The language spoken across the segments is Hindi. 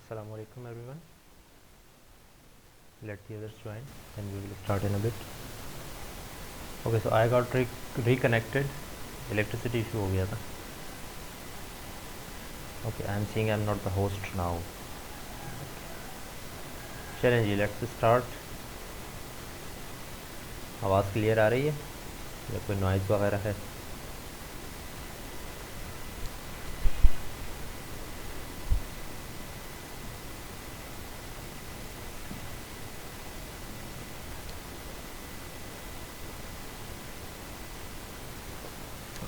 Assalamu alaikum everyone. Let the others join and we will start in a bit. Okay, so I got reconnected. Electricity issue हो गया था. Okay, I am seeing I am not the host now. चलें जी, let's start. आवाज़ क्लियर आ रही है या कोई नॉइज़ वगैरह है?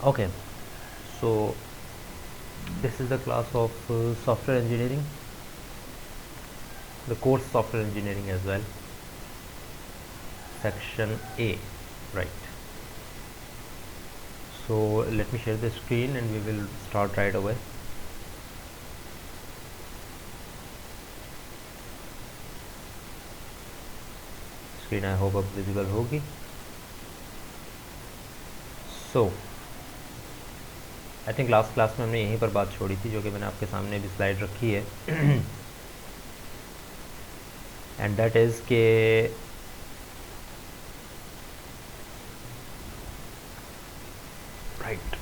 Okay, so this is the class of software engineering, the course software engineering as well, section A, right? So let me share the screen and we will start right away. Screen I hope अब विजिबल होगी. सो आई थिंक लास्ट क्लास में हमने यहीं पर बात छोड़ी थी, जो कि मैंने आपके सामने भी स्लाइड रखी है. एंड दैट इज़ के राइट,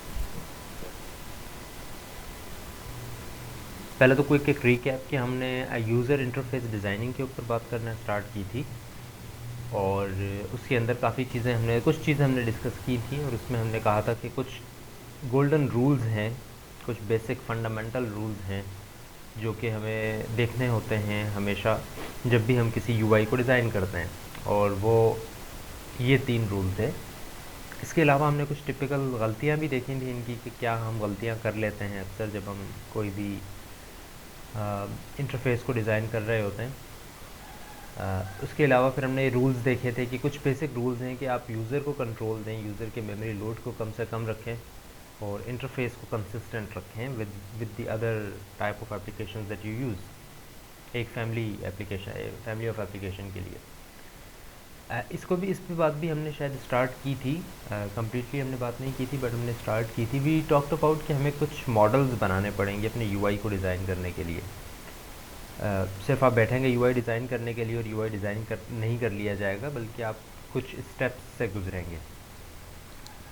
पहले तो क्विक एक रीकैप कि हमने यूज़र इंटरफेस डिज़ाइनिंग के ऊपर बात करना स्टार्ट की थी और उसके अंदर काफ़ी चीज़ें कुछ चीज़ें हमने डिस्कस की थी और उसमें हमने कहा था कि कुछ गोल्डन रूल्स हैं, कुछ बेसिक फंडामेंटल रूल्स हैं जो कि हमें देखने होते हैं हमेशा जब भी हम किसी यूआई को डिज़ाइन करते हैं, और वो ये 3 रूल थे. इसके अलावा हमने कुछ टिपिकल गलतियाँ भी देखी थी इनकी कि क्या हम गलतियाँ कर लेते हैं अक्सर जब हम कोई भी इंटरफेस को डिज़ाइन कर रहे होते हैं. उसके अलावा फिर हमने रूल्स देखे थे कि कुछ बेसिक रूल्स हैं कि आप यूज़र को कंट्रोल दें, यूज़र के मेमोरी लोड को कम से कम रखें और इंटरफेस को कंसिस्टेंट रखें with the other type of application that you use, एक फैमिली ऑफ एप्लीकेशन के लिए. इसको भी इस पे बात भी हमने शायद स्टार्ट की थी, कम्प्लीटली हमने बात नहीं की थी बट हमने स्टार्ट की थी. वी टॉक्ड अबाउट कि हमें कुछ मॉडल्स बनाने पड़ेंगे अपने यूआई को डिज़ाइन करने के लिए. सिर्फ आप बैठेंगे यूआई डिज़ाइन करने के लिए और यूआई डिज़ाइन नहीं कर लिया जाएगा, बल्कि आप कुछ स्टेप्स से गुजरेंगे.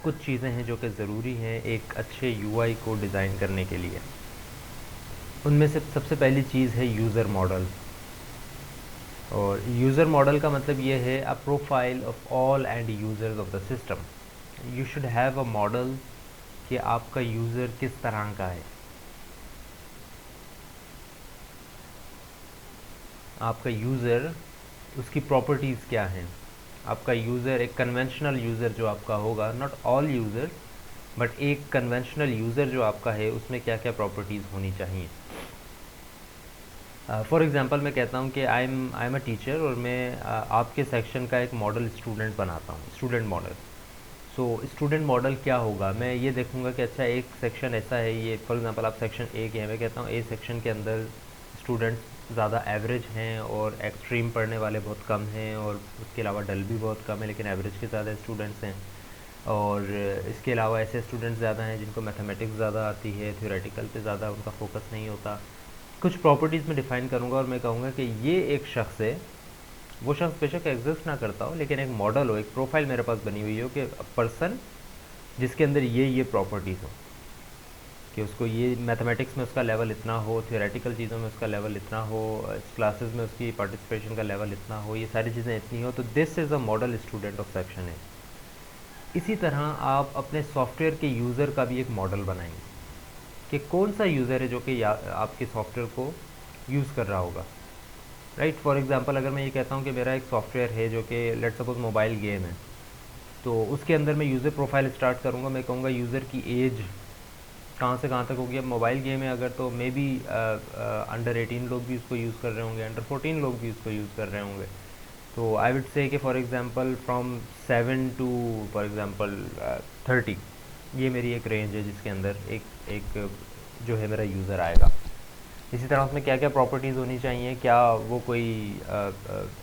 कुछ चीज़ें हैं जो कि ज़रूरी हैं एक अच्छे यूआई को डिज़ाइन करने के लिए. उनमें से सबसे पहली चीज़ है यूज़र मॉडल. और यूज़र मॉडल का मतलब ये है a profile of all end users of the system. You should have a model कि आपका यूज़र किस तरह का है, आपका यूज़र उसकी प्रॉपर्टीज़ क्या हैं. आपका यूज़र एक कन्वेंशनल यूज़र जो आपका होगा, नॉट ऑल यूज़र बट एक कन्वेंशनल यूज़र जो आपका है उसमें क्या क्या प्रॉपर्टीज़ होनी चाहिए. फॉर एग्ज़ाम्पल मैं कहता हूँ कि आई एम अ टीचर और मैं आपके सेक्शन का एक मॉडल स्टूडेंट बनाता हूँ, student model. So student model क्या होगा, मैं ये देखूँगा कि अच्छा एक सेक्शन ऐसा है, ये फॉर एग्ज़ाम्पल आप सेक्शन ए के हैं, मैं कहता हूँ ए सेक्शन के अंदर स्टूडेंट्स ज़्यादा एवरेज हैं और एक्सट्रीम पढ़ने वाले बहुत कम हैं और उसके अलावा डल भी बहुत कम है, लेकिन एवरेज के ज़्यादा स्टूडेंट्स हैं. और इसके अलावा ऐसे स्टूडेंट्स ज़्यादा हैं जिनको मैथमेटिक्स ज़्यादा आती है, थ्योरेटिकल पे ज़्यादा उनका फोकस नहीं होता. कुछ प्रॉपर्टीज़ में डिफ़ाइन करूँगा और मैं कहूँगा कि ये एक शख्स है, वो शख्स बेशक एग्जिस्ट ना करता हो लेकिन एक मॉडल हो, एक प्रोफाइल मेरे पास बनी हुई हो कि पर्सन जिसके अंदर ये प्रॉपर्टीज़ हो, कि उसको ये मैथमेटिक्स में उसका लेवल इतना हो, थ्योरेटिकल चीज़ों में उसका लेवल इतना हो, क्लासेस में उसकी पार्टिसिपेशन का लेवल इतना हो, ये सारी चीज़ें इतनी हो, तो this is a model student of section है. इसी तरह आप अपने सॉफ्टवेयर के यूज़र का भी एक मॉडल बनाएंगे कि कौन सा यूज़र है जो कि आपके सॉफ्टवेयर को यूज़ कर रहा होगा. राइट, फॉर एग्ज़ाम्पल अगर मैं ये कहता हूँ कि मेरा एक सॉफ्टवेयर है जो कि लेट्स सपोज मोबाइल गेम है, तो उसके अंदर मैं यूज़र प्रोफाइल स्टार्ट करूँगा. मैं कहूँगा यूज़र की एज कहाँ से कहाँ तक होगी. अब मोबाइल गेम है अगर, तो मे बी अंडर 18 लोग भी उसको यूज़ कर रहे होंगे, अंडर 14 लोग भी उसको यूज़ कर रहे होंगे. तो आई वुड से कि for example from 7 to for example 30, ये मेरी एक रेंज है जिसके अंदर एक जो है मेरा यूज़र आएगा. इसी तरह उसमें क्या क्या प्रॉपर्टीज़ होनी चाहिए, क्या वो कोई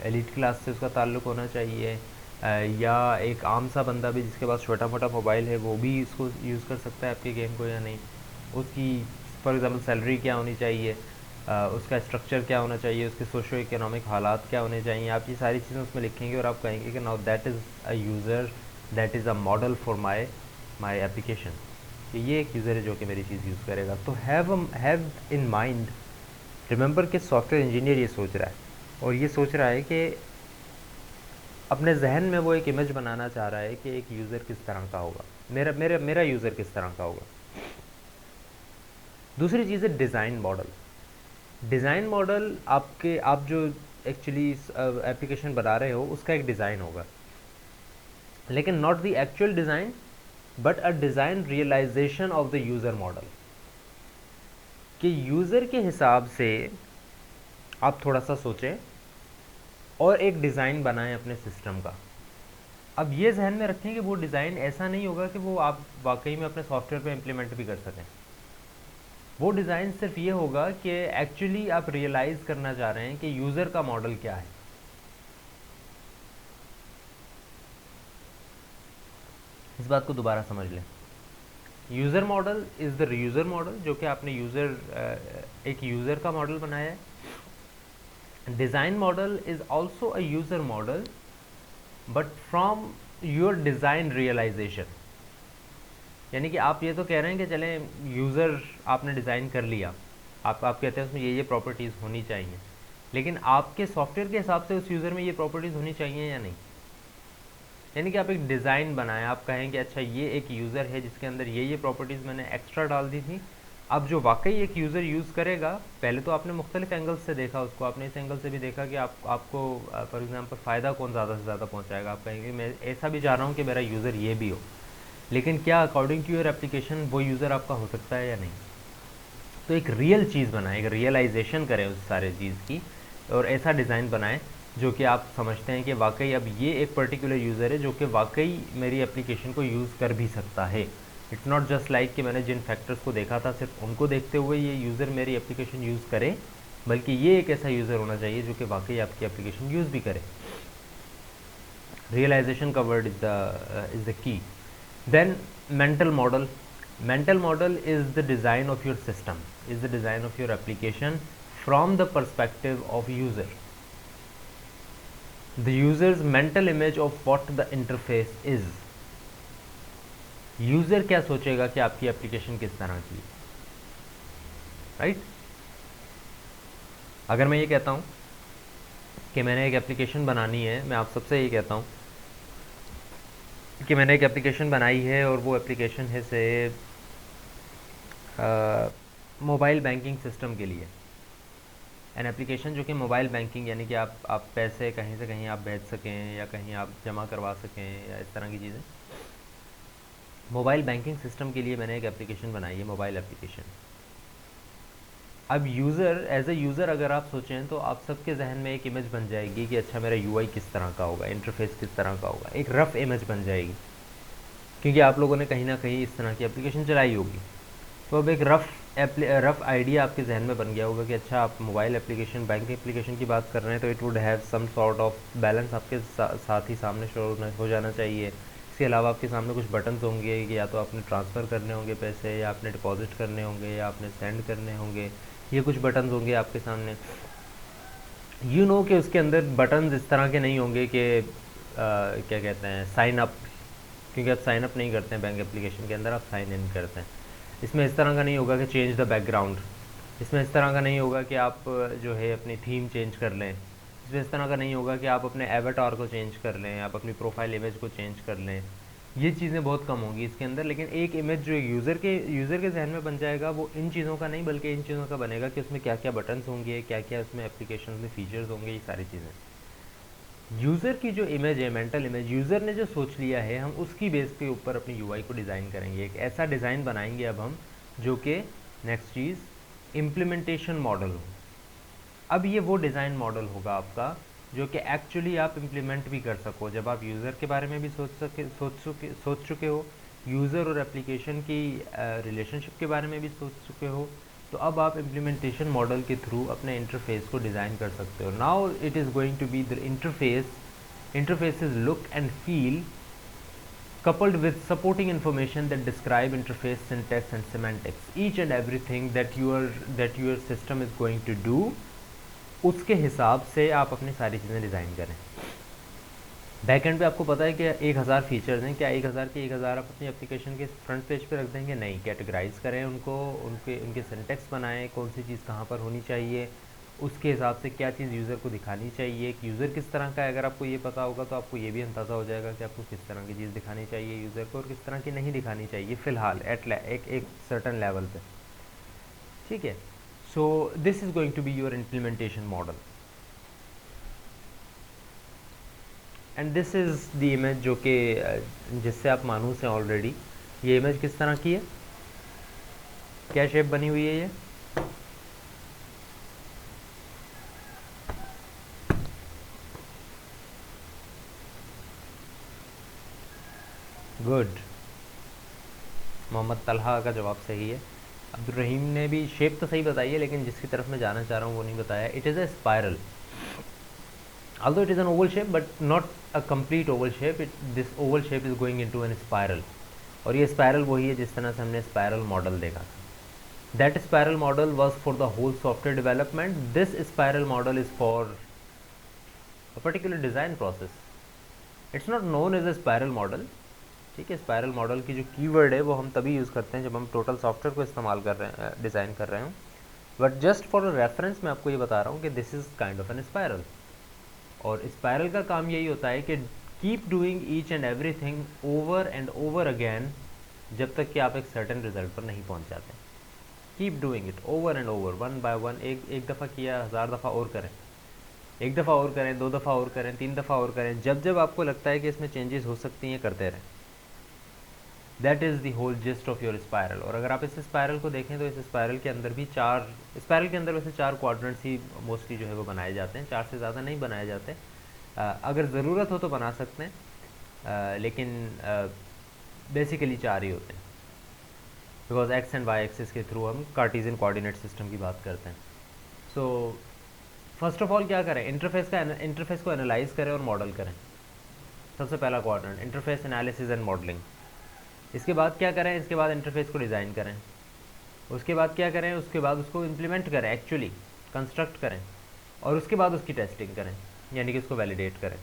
एलिट क्लास से उसका ताल्लुक़ होना चाहिए, या एक आम सा बंदा भी जिसके पास छोटा मोटा मोबाइल है वो भी इसको यूज़ कर सकता है आपके गेम को या नहीं. उसकी फॉर एग्ज़ाम्पल सैलरी क्या होनी चाहिए, उसका स्ट्रक्चर क्या होना चाहिए, उसके सोशो इकोनॉमिक हालात क्या होने चाहिए, आप ये सारी चीज़ें उसमें लिखेंगे और आप कहेंगे कि now that is a user, that is a model for my application, कि ये एक यूज़र है जो कि मेरी चीज़ यूज़ करेगा। तो हैव इन माइंड, रिमेंबर कि सॉफ्टवेयर इंजीनियर ये सोच रहा है, और ये सोच रहा है कि अपने जहन में वो एक इमेज बनाना चाह रहा है कि एक यूज़र किस तरह का होगा, मेरा मेरा मेरा यूज़र किस तरह का होगा। दूसरी चीज़ है डिज़ाइन मॉडल। डिज़ाइन मॉडल आप जो एक्चुअली एप्लीकेशन बना रहे हो उसका एक डिज़ाइन होगा, लेकिन not the actual design but a design realization of the user model, कि यूज़र के हिसाब से आप थोड़ा सा सोचें और एक डिज़ाइन बनाएं अपने सिस्टम का। अब ये जहन में रखें कि वो डिज़ाइन ऐसा नहीं होगा कि वो आप वाकई में अपने सॉफ्टवेयर पे इम्प्लीमेंट भी कर सकें। वो डिज़ाइन सिर्फ ये होगा कि एक्चुअली आप रियलाइज़ करना चाह रहे हैं कि यूज़र का मॉडल क्या है। इस बात को दोबारा समझ लें। User model is the user model, जो कि आपने एक यूज़र का मॉडल बनाया है। Design model is also a user model but from your design realization. यानी कि आप ये तो कह रहे हैं कि चलें यूज़र आपने डिज़ाइन कर लिया, आप कहते हैं उसमें ये प्रॉपर्टीज़ होनी चाहिए, लेकिन आपके सॉफ्टवेयर के हिसाब से उस यूज़र में ये प्रॉपर्टीज़ होनी चाहिए या नहीं। यानी कि आप एक डिज़ाइन बनाएं, आप कहें कि अच्छा ये एक यूज़र है जिसके अंदर ये प्रॉपर्टीज़ मैंने एक्स्ट्रा डाल दी थी। अब जो वाकई एक यूज़र यूज़ करेगा, पहले तो आपने मुख्तलिफ एंगल्स से देखा उसको, आपने इस एंगल से भी देखा कि आपको फॉर एग्जांपल फ़ायदा कौन ज़्यादा से ज़्यादा पहुंचाएगा। आप कहेंगे मैं ऐसा भी चाह रहा हूँ कि मेरा यूज़र ये भी हो, लेकिन क्या अकॉर्डिंग टू योर एप्लीकेशन वो यूज़र आपका हो सकता है या नहीं। तो एक रियल चीज़ बनाएं, एक रियलाइजेशन करें उस सारे चीज़ की, और ऐसा डिज़ाइन बनाएं जो कि आप समझते हैं कि वाकई अब ये एक पर्टिकुलर यूज़र है जो कि वाकई मेरी एप्लीकेशन को यूज़ कर भी सकता है। इट्स नॉट जस्ट लाइक कि मैंने जिन फैक्टर्स को देखा था सिर्फ उनको देखते हुए ये यूज़र मेरी एप्लीकेशन यूज़ करे, बल्कि ये एक ऐसा यूज़र होना चाहिए जो कि वाकई आपकी एप्लीकेशन यूज़ भी करे। रियलाइजेशन का word is the key. Then mental model. Mental model is the design of your system, is the design of your application from the perspective of user. The user's mental image of what the interface is. User क्या सोचेगा कि आपकी एप्लीकेशन किस तरह की है, राइट? अगर मैं ये कहता हूँ कि मैंने एक एप्लीकेशन बनानी है, मैं आप सबसे ये कहता हूँ कि मैंने एक एप्लीकेशन बनाई है और वो एप्लीकेशन है से मोबाइल बैंकिंग सिस्टम के लिए। एन एप्लीकेशन जो कि मोबाइल बैंकिंग, यानी कि आप पैसे कहीं से कहीं आप भेज सकें या कहीं आप जमा करवा सकें या इस तरह की चीज़ें। मोबाइल बैंकिंग सिस्टम के लिए मैंने एक एप्लीकेशन बनाई है, मोबाइल एप्लीकेशन। अब यूज़र एज ए यूज़र अगर आप सोचें तो आप सबके जहन में एक इमेज बन जाएगी कि अच्छा मेरा यूआई किस तरह का होगा, इंटरफेस किस तरह का होगा, एक रफ़ इमेज बन जाएगी, क्योंकि आप लोगों ने कहीं ना कहीं इस तरह की एप्लीकेशन चलाई होगी। तो अब एक रफ़ आइडिया आपके जहन में बन गया होगा कि अच्छा आप मोबाइल एप्लीकेशन, बैंक एप्लीकेशन की बात कर रहे हैं तो it would have some sort of balance आपके साथ ही सामने शो हो जाना चाहिए। इसके अलावा आपके सामने कुछ बटन्स होंगे कि या तो आपने ट्रांसफ़र करने होंगे पैसे, या आपने डिपॉजिट करने होंगे, या आपने सेंड करने होंगे, ये कुछ बटन्स होंगे आपके सामने। यू नो कि उसके अंदर बटन्स इस तरह के नहीं होंगे कि क्या कहते हैं, साइन अप, क्योंकि आप साइन अप नहीं करते हैं बैंक एप्लीकेशन के अंदर, आप साइन इन करते हैं। इसमें इस तरह का नहीं होगा कि चेंज द बैकग्राउंड, इसमें इस तरह का नहीं होगा कि आप जो है अपनी थीम चेंज कर लें, इसमें इस तरह का नहीं होगा कि आप अपने एवेटार को चेंज कर लें, आप अपनी प्रोफाइल इमेज को चेंज कर लें। ये चीज़ें बहुत कम होंगी इसके अंदर, लेकिन एक इमेज जो यूज़र के जहन में बन जाएगा वो इन चीज़ों का नहीं बल्कि इन चीज़ों का बनेगा कि उसमें क्या क्या बटन्स होंगे, क्या क्या उसमें एप्लीकेशन में फ़ीचर्स होंगे, ये सारी चीज़ें। यूज़र की जो इमेज है, मेंटल इमेज, यूज़र ने जो सोच लिया है, हम उसकी बेस के ऊपर अपनी यूआई को डिज़ाइन करेंगे। एक ऐसा डिज़ाइन बनाएंगे अब हम जो कि नेक्स्ट चीज़ इम्प्लीमेंटेशन मॉडल हो। अब ये वो डिज़ाइन मॉडल होगा आपका जो कि एक्चुअली आप इम्प्लीमेंट भी कर सको। जब आप यूज़र के बारे में भी सोच चुके हो, यूज़र और एप्लीकेशन की रिलेशनशिप के बारे में भी सोच चुके हो, तो अब आप इम्प्लीमेंटेशन मॉडल के थ्रू अपने इंटरफेस को डिज़ाइन कर सकते हो। Now it is going to be the interface is look and feel coupled with supporting information that describe interface syntax and semantics, each and everything that your system is going to do, उसके हिसाब से आप अपनी सारी चीज़ें डिज़ाइन करें। बैकएंड पे आपको पता है कि 1000 फीचर्स हैं, क्या 1000 के 1000 आप अपनी एप्लीकेशन के फ्रंट पेज पे रख देंगे? नहीं, कैटेगराइज करें उनको, उनके सिंटेक्स बनाएं, कौन सी चीज़ कहाँ पर होनी चाहिए, उसके हिसाब से क्या चीज़ यूज़र को दिखानी चाहिए, कि यूज़र किस तरह का है। अगर आपको ये पता होगा तो आपको ये भी अंदाज़ा हो जाएगा कि आपको किस तरह की चीज़ दिखानी चाहिए यूज़र को और किस तरह की नहीं दिखानी चाहिए फ़िलहाल एक सर्टन लेवल पे, ठीक है। So this is going to be your implementation model and this is the image जो कि जिससे आप मानूस हैं ऑलरेडी। ये इमेज किस तरह की है, क्या शेप बनी हुई है ये? गुड, मोहम्मद तलहा का जवाब सही है। अब्दुल रहीम ने भी शेप तो सही बताई है, लेकिन जिसकी तरफ मैं जाना चाह रहा हूँ वो नहीं बताया। It is a spiral, although it is an oval shape but not a complete oval shape. This oval shape is going into an spiral, और ये स्पायरल वही है जिस तरह से हमने स्पायरल मॉडल देखा था। That spiral model was for the whole software development. This spiral model is for a particular design process. It's not known as a spiral model. ठीक है, स्पायरल मॉडल की जो कीवर्ड है वो हम तभी यूज़ करते हैं जब हम टोटल सॉफ्टवेयर को इस्तेमाल कर रहे हैं, डिज़ाइन कर रहे हूँ। बट जस्ट फॉर रेफरेंस मैं आपको ये बता रहा हूँ कि this is kind of an spiral, और स्पायरल का काम यही होता है कि keep doing each and everything over and over again जब तक कि आप एक सर्टेन रिजल्ट पर नहीं पहुंच जाते। Keep doing it over and over, one by one. एक दफ़ा किया, 1000 दफ़ा और करें, एक दफ़ा और करें, 2 दफ़ा और करें, 3 दफ़ा और करें। जब जब आपको लगता है कि इसमें चेंजेस हो सकती हैं, करते रहें। That is the whole gist of your spiral. और अगर आप इस स्पायरल को देखें तो इस स्पायरल के अंदर भी स्पायरल के अंदर वैसे 4 क्वाड्रेंट्स ही मोस्टली जो है वो बनाए जाते हैं, 4 से ज़्यादा नहीं बनाए जाते। अगर ज़रूरत हो तो बना सकते हैं, लेकिन बेसिकली 4 ही होते हैं, because X and Y axis के थ्रू हम कार्टेशियन कोऑर्डिनेट सिस्टम की बात करते हैं। सो फर्स्ट ऑफ ऑल क्या करें, इंटरफेस को एनालाइज करें और मॉडल करें। सबसे पहला quadrant interface analysis and modelling. इसके बाद क्या करें, इसके बाद इंटरफेस को डिज़ाइन करें। उसके बाद क्या करें, उसके बाद उसको इम्प्लीमेंट करें, एक्चुअली कंस्ट्रक्ट करें, और उसके बाद उसकी टेस्टिंग करें, यानी कि उसको वैलिडेट करें।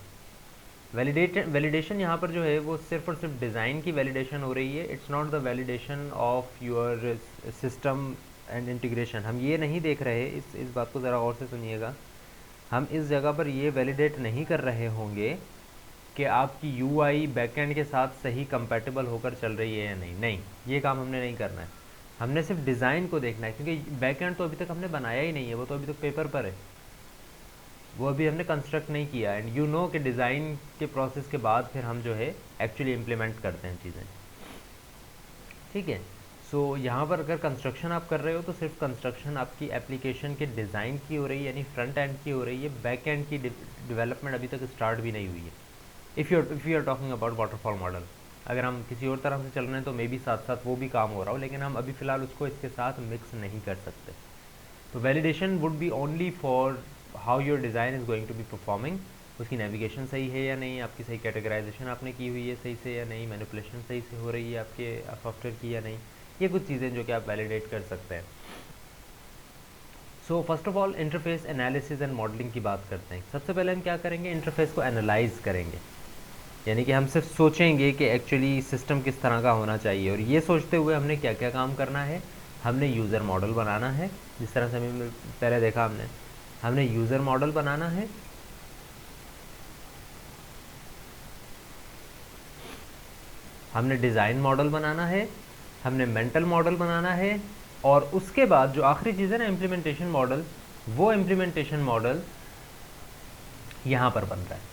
वैलिडेशन यहाँ पर जो है वो सिर्फ और सिर्फ डिज़ाइन की वैलिडेशन हो रही है। It's not the validation of your system and integration. हम ये नहीं देख रहे, इस बात को ज़रा और से सुनिएगा, हम इस जगह पर ये वैलिडेट नहीं कर रहे होंगे कि आपकी यूआई बैकएंड के साथ सही कंपैटिबल होकर चल रही है या नहीं, ये काम हमने नहीं करना है। हमने सिर्फ डिज़ाइन को देखना है, क्योंकि बैकएंड तो अभी तक हमने बनाया ही नहीं है, वो तो अभी तक पेपर पर है, वो अभी हमने कंस्ट्रक्ट नहीं किया। एंड यू नो कि डिज़ाइन के प्रोसेस के बाद फिर हम जो है एक्चुअली इम्प्लीमेंट करते हैं चीज़ें, ठीक है। सो यहाँ पर अगर कंस्ट्रक्शन आप कर रहे हो तो सिर्फ कंस्ट्रक्शन आपकी एप्लीकेशन के डिज़ाइन की हो रही है, यानी फ्रंट एंड की हो रही है। बैक एंड की डेवलपमेंट अभी तक स्टार्ट भी नहीं हुई है। If you are talking about waterfall model, अगर हम किसी और तरह से चल रहे हैं तो मे बी साथ साथ वो भी काम हो रहा हो, लेकिन हम अभी फ़िलहाल उसको इसके साथ मिक्स नहीं कर सकते। तो validation would be only for how your design is going to be performing. उसकी नेविगेशन सही है या नहीं, आपकी सही कैटेगराइजेशन आपने की हुई है सही से या नहीं, मैनिपुलेशन सही से हो रही है आपके सॉफ्टवेयर की या नहीं, ये कुछ चीज़ें जो कि आप वैलिडेट कर सकते हैं। So first of all interface analysis and modelling की बात करते हैं। सबसे पहले हम क्या करेंगे, इंटरफेस को एनालाइज करेंगे, यानी कि हम सिर्फ सोचेंगे कि एक्चुअली सिस्टम किस तरह का होना चाहिए। और ये सोचते हुए हमने क्या क्या काम करना है, हमने यूज़र मॉडल बनाना है, जिस तरह से हमें पहले देखा हमने यूज़र मॉडल बनाना है, हमने डिज़ाइन मॉडल बनाना है, हमने मेंटल मॉडल बनाना है, और उसके बाद जो आखिरी चीज़ है ना इम्प्लीमेंटेशन मॉडल, वो इम्प्लीमेंटेशन मॉडल यहाँ पर बन रहा है।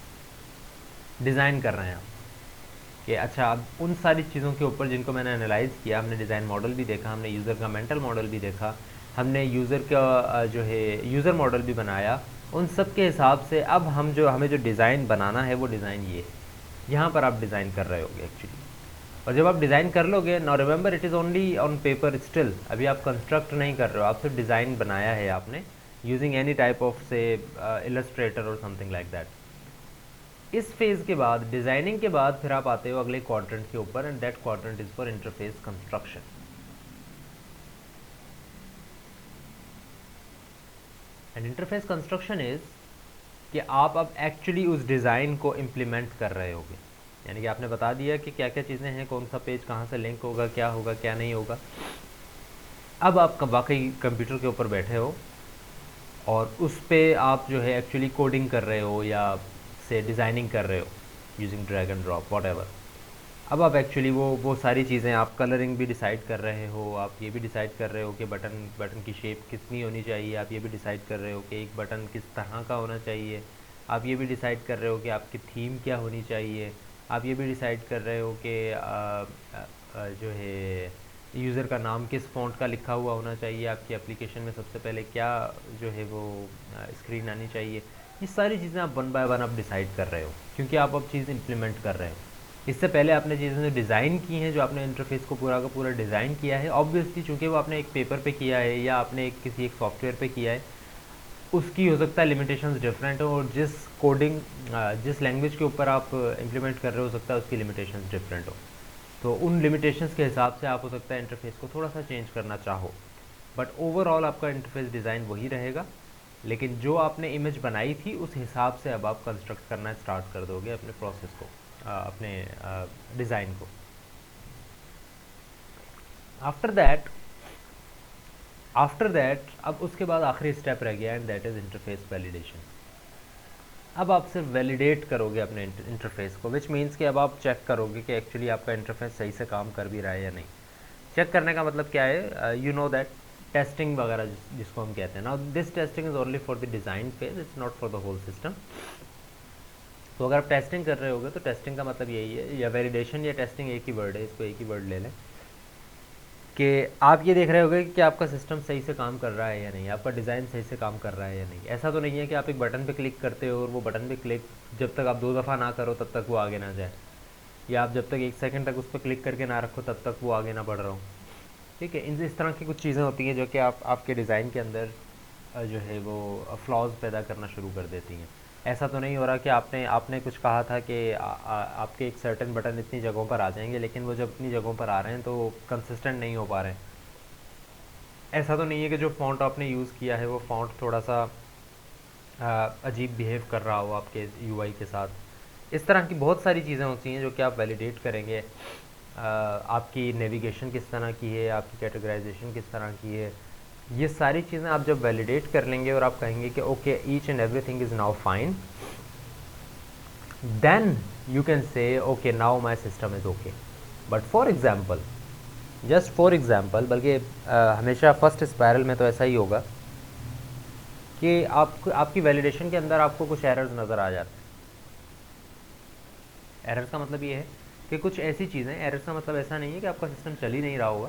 डिज़ाइन कर रहे हैं आप कि अच्छा अब उन सारी चीज़ों के ऊपर जिनको मैंने एनालाइज़ किया, हमने डिज़ाइन मॉडल भी देखा, हमने यूज़र का मेंटल मॉडल भी देखा, हमने यूज़र का जो है यूज़र मॉडल भी बनाया, उन सब के हिसाब से अब हमें जो डिज़ाइन बनाना है वो डिज़ाइन ये है। यहाँ पर आप डिज़ाइन कर रहे होगे एक्चुअली, और जब आप डिज़ाइन कर लोगे, now remember it is only on paper still, अभी आप कंस्ट्रक्ट नहीं कर रहे हो, आप सिर्फ डिज़ाइन बनाया है आपने यूजिंग एनी टाइप ऑफ से इलस्ट्रेटर और समथिंग लाइक दैट। इस फेज़ के बाद, डिज़ाइनिंग के बाद, फिर आप आते हो अगले क्वाड्रेंट के ऊपर, and that quadrant is for interface construction. And interface construction is कि आप अब एक्चुअली उस डिज़ाइन को इम्प्लीमेंट कर रहे होगे, यानी कि आपने बता दिया कि क्या क्या चीज़ें हैं, कौन सा पेज कहाँ से लिंक होगा, क्या नहीं होगा। अब आप वाकई कंप्यूटर के ऊपर बैठे हो और उस पे आप जो है एक्चुअली कोडिंग कर रहे हो या से डिज़ाइनिंग कर रहे हो using drag and drop whatever. अब आप एक्चुअली वो सारी चीज़ें, आप कलरिंग भी डिसाइड कर रहे हो, आप ये भी डिसाइड कर रहे हो कि बटन की शेप कितनी होनी चाहिए, आप ये भी डिसाइड कर रहे हो कि एक बटन किस तरह का होना चाहिए, आप ये भी डिसाइड कर रहे हो कि आपकी थीम क्या होनी चाहिए, आप ये भी डिसाइड कर रहे हो कि जो है यूज़र का नाम किस फ़ॉन्ट का लिखा हुआ होना चाहिए, आपकी एप्लीकेशन में सबसे पहले क्या जो है वो स्क्रीन आनी चाहिए। ये सारी चीज़ें आप वन बाय वन आप डिसाइड कर रहे हो, क्योंकि आप अब चीज़ इम्प्लीमेंट कर रहे हो। इससे पहले आपने चीज़ें जो डिज़ाइन की हैं, जो आपने इंटरफेस को पूरा का पूरा डिज़ाइन किया है, ऑब्वियसली चूँकि वो आपने एक पेपर पे किया है या आपने किसी एक सॉफ्टवेयर पे किया है, उसकी हो सकता है लिमिटेशंस डिफरेंट हो, और जिस लैंग्वेज के ऊपर आप इम्प्लीमेंट कर रहे हो सकता है उसकी लिमिटेशंस डिफरेंट हो। तो उन लिमिटेशंस के हिसाब से आप हो सकता है इंटरफेस को थोड़ा सा चेंज करना चाहो, बट ओवरऑल आपका इंटरफेस डिज़ाइन वही रहेगा। लेकिन जो आपने इमेज बनाई थी उस हिसाब से अब आप कंस्ट्रक्ट करना स्टार्ट कर दोगे अपने प्रोसेस को, अपने डिज़ाइन को। आफ्टर दैट अब उसके बाद आखिरी स्टेप रह गया, and that is interface validation. अब आप सिर्फ वैलिडेट करोगे अपने इंटरफेस को, विच मीन्स कि अब आप चेक करोगे कि एक्चुअली आपका इंटरफेस सही से काम कर भी रहा है या नहीं। चेक करने का मतलब क्या है, यू नो दैट टेस्टिंग वगैरह जिसको हम कहते हैं ना, this testing is only for the design phase, it's not for the whole system. तो अगर आप टेस्टिंग कर रहे होगे तो टेस्टिंग का मतलब यही है, या वैलिडेशन या टेस्टिंग एक ही वर्ड है, इसको एक ही वर्ड ले लें, कि आप ये देख रहे होगे कि आपका सिस्टम सही से काम कर रहा है या नहीं, आपका डिज़ाइन सही से काम कर रहा है या नहीं। ऐसा तो नहीं है कि आप एक बटन पे क्लिक करते हो और वो बटन पे क्लिक जब तक आप 2 दफ़ा ना करो तब तक वो आगे ना जाए, या आप जब तक 1 सेकंड तक उस पर क्लिक करके ना रखो तब तक वो आगे ना बढ़ रहा हो। ठीक है, इस तरह की कुछ चीज़ें होती हैं जो कि आपके डिज़ाइन के अंदर जो है वो फ्लॉज पैदा करना शुरू कर देती हैं। ऐसा तो नहीं हो रहा कि आपने कुछ कहा था कि आपके एक सर्टेन बटन इतनी जगहों पर आ जाएंगे, लेकिन वो जब इतनी जगहों पर आ रहे हैं तो कंसिस्टेंट नहीं हो पा रहे हैं। ऐसा तो नहीं है कि जो फ़ॉन्ट आपने यूज़ किया है वो फ़ॉन्ट थोड़ा सा अजीब बिहेव कर रहा हो आपके यूआई के साथ। इस तरह की बहुत सारी चीज़ें होती हैं जो कि आप वैलिडेट करेंगे। आपकी नेविगेशन किस तरह की है, आपकी कैटेगराइजेशन किस तरह की है, ये सारी चीज़ें आप जब वैलिडेट कर लेंगे और आप कहेंगे कि okay each and everything is now fine, then you can say okay now my system is okay. But for example, just for example, बल्कि हमेशा फर्स्ट स्पायरल में तो ऐसा ही होगा कि आपकी वैलिडेशन के अंदर आपको कुछ एरर्स नज़र आ जाते हैं। एरर्स का मतलब ये है कि कुछ ऐसी चीज़ें, एरर्स का मतलब ऐसा नहीं है कि आपका सिस्टम चल ही नहीं रहा होगा,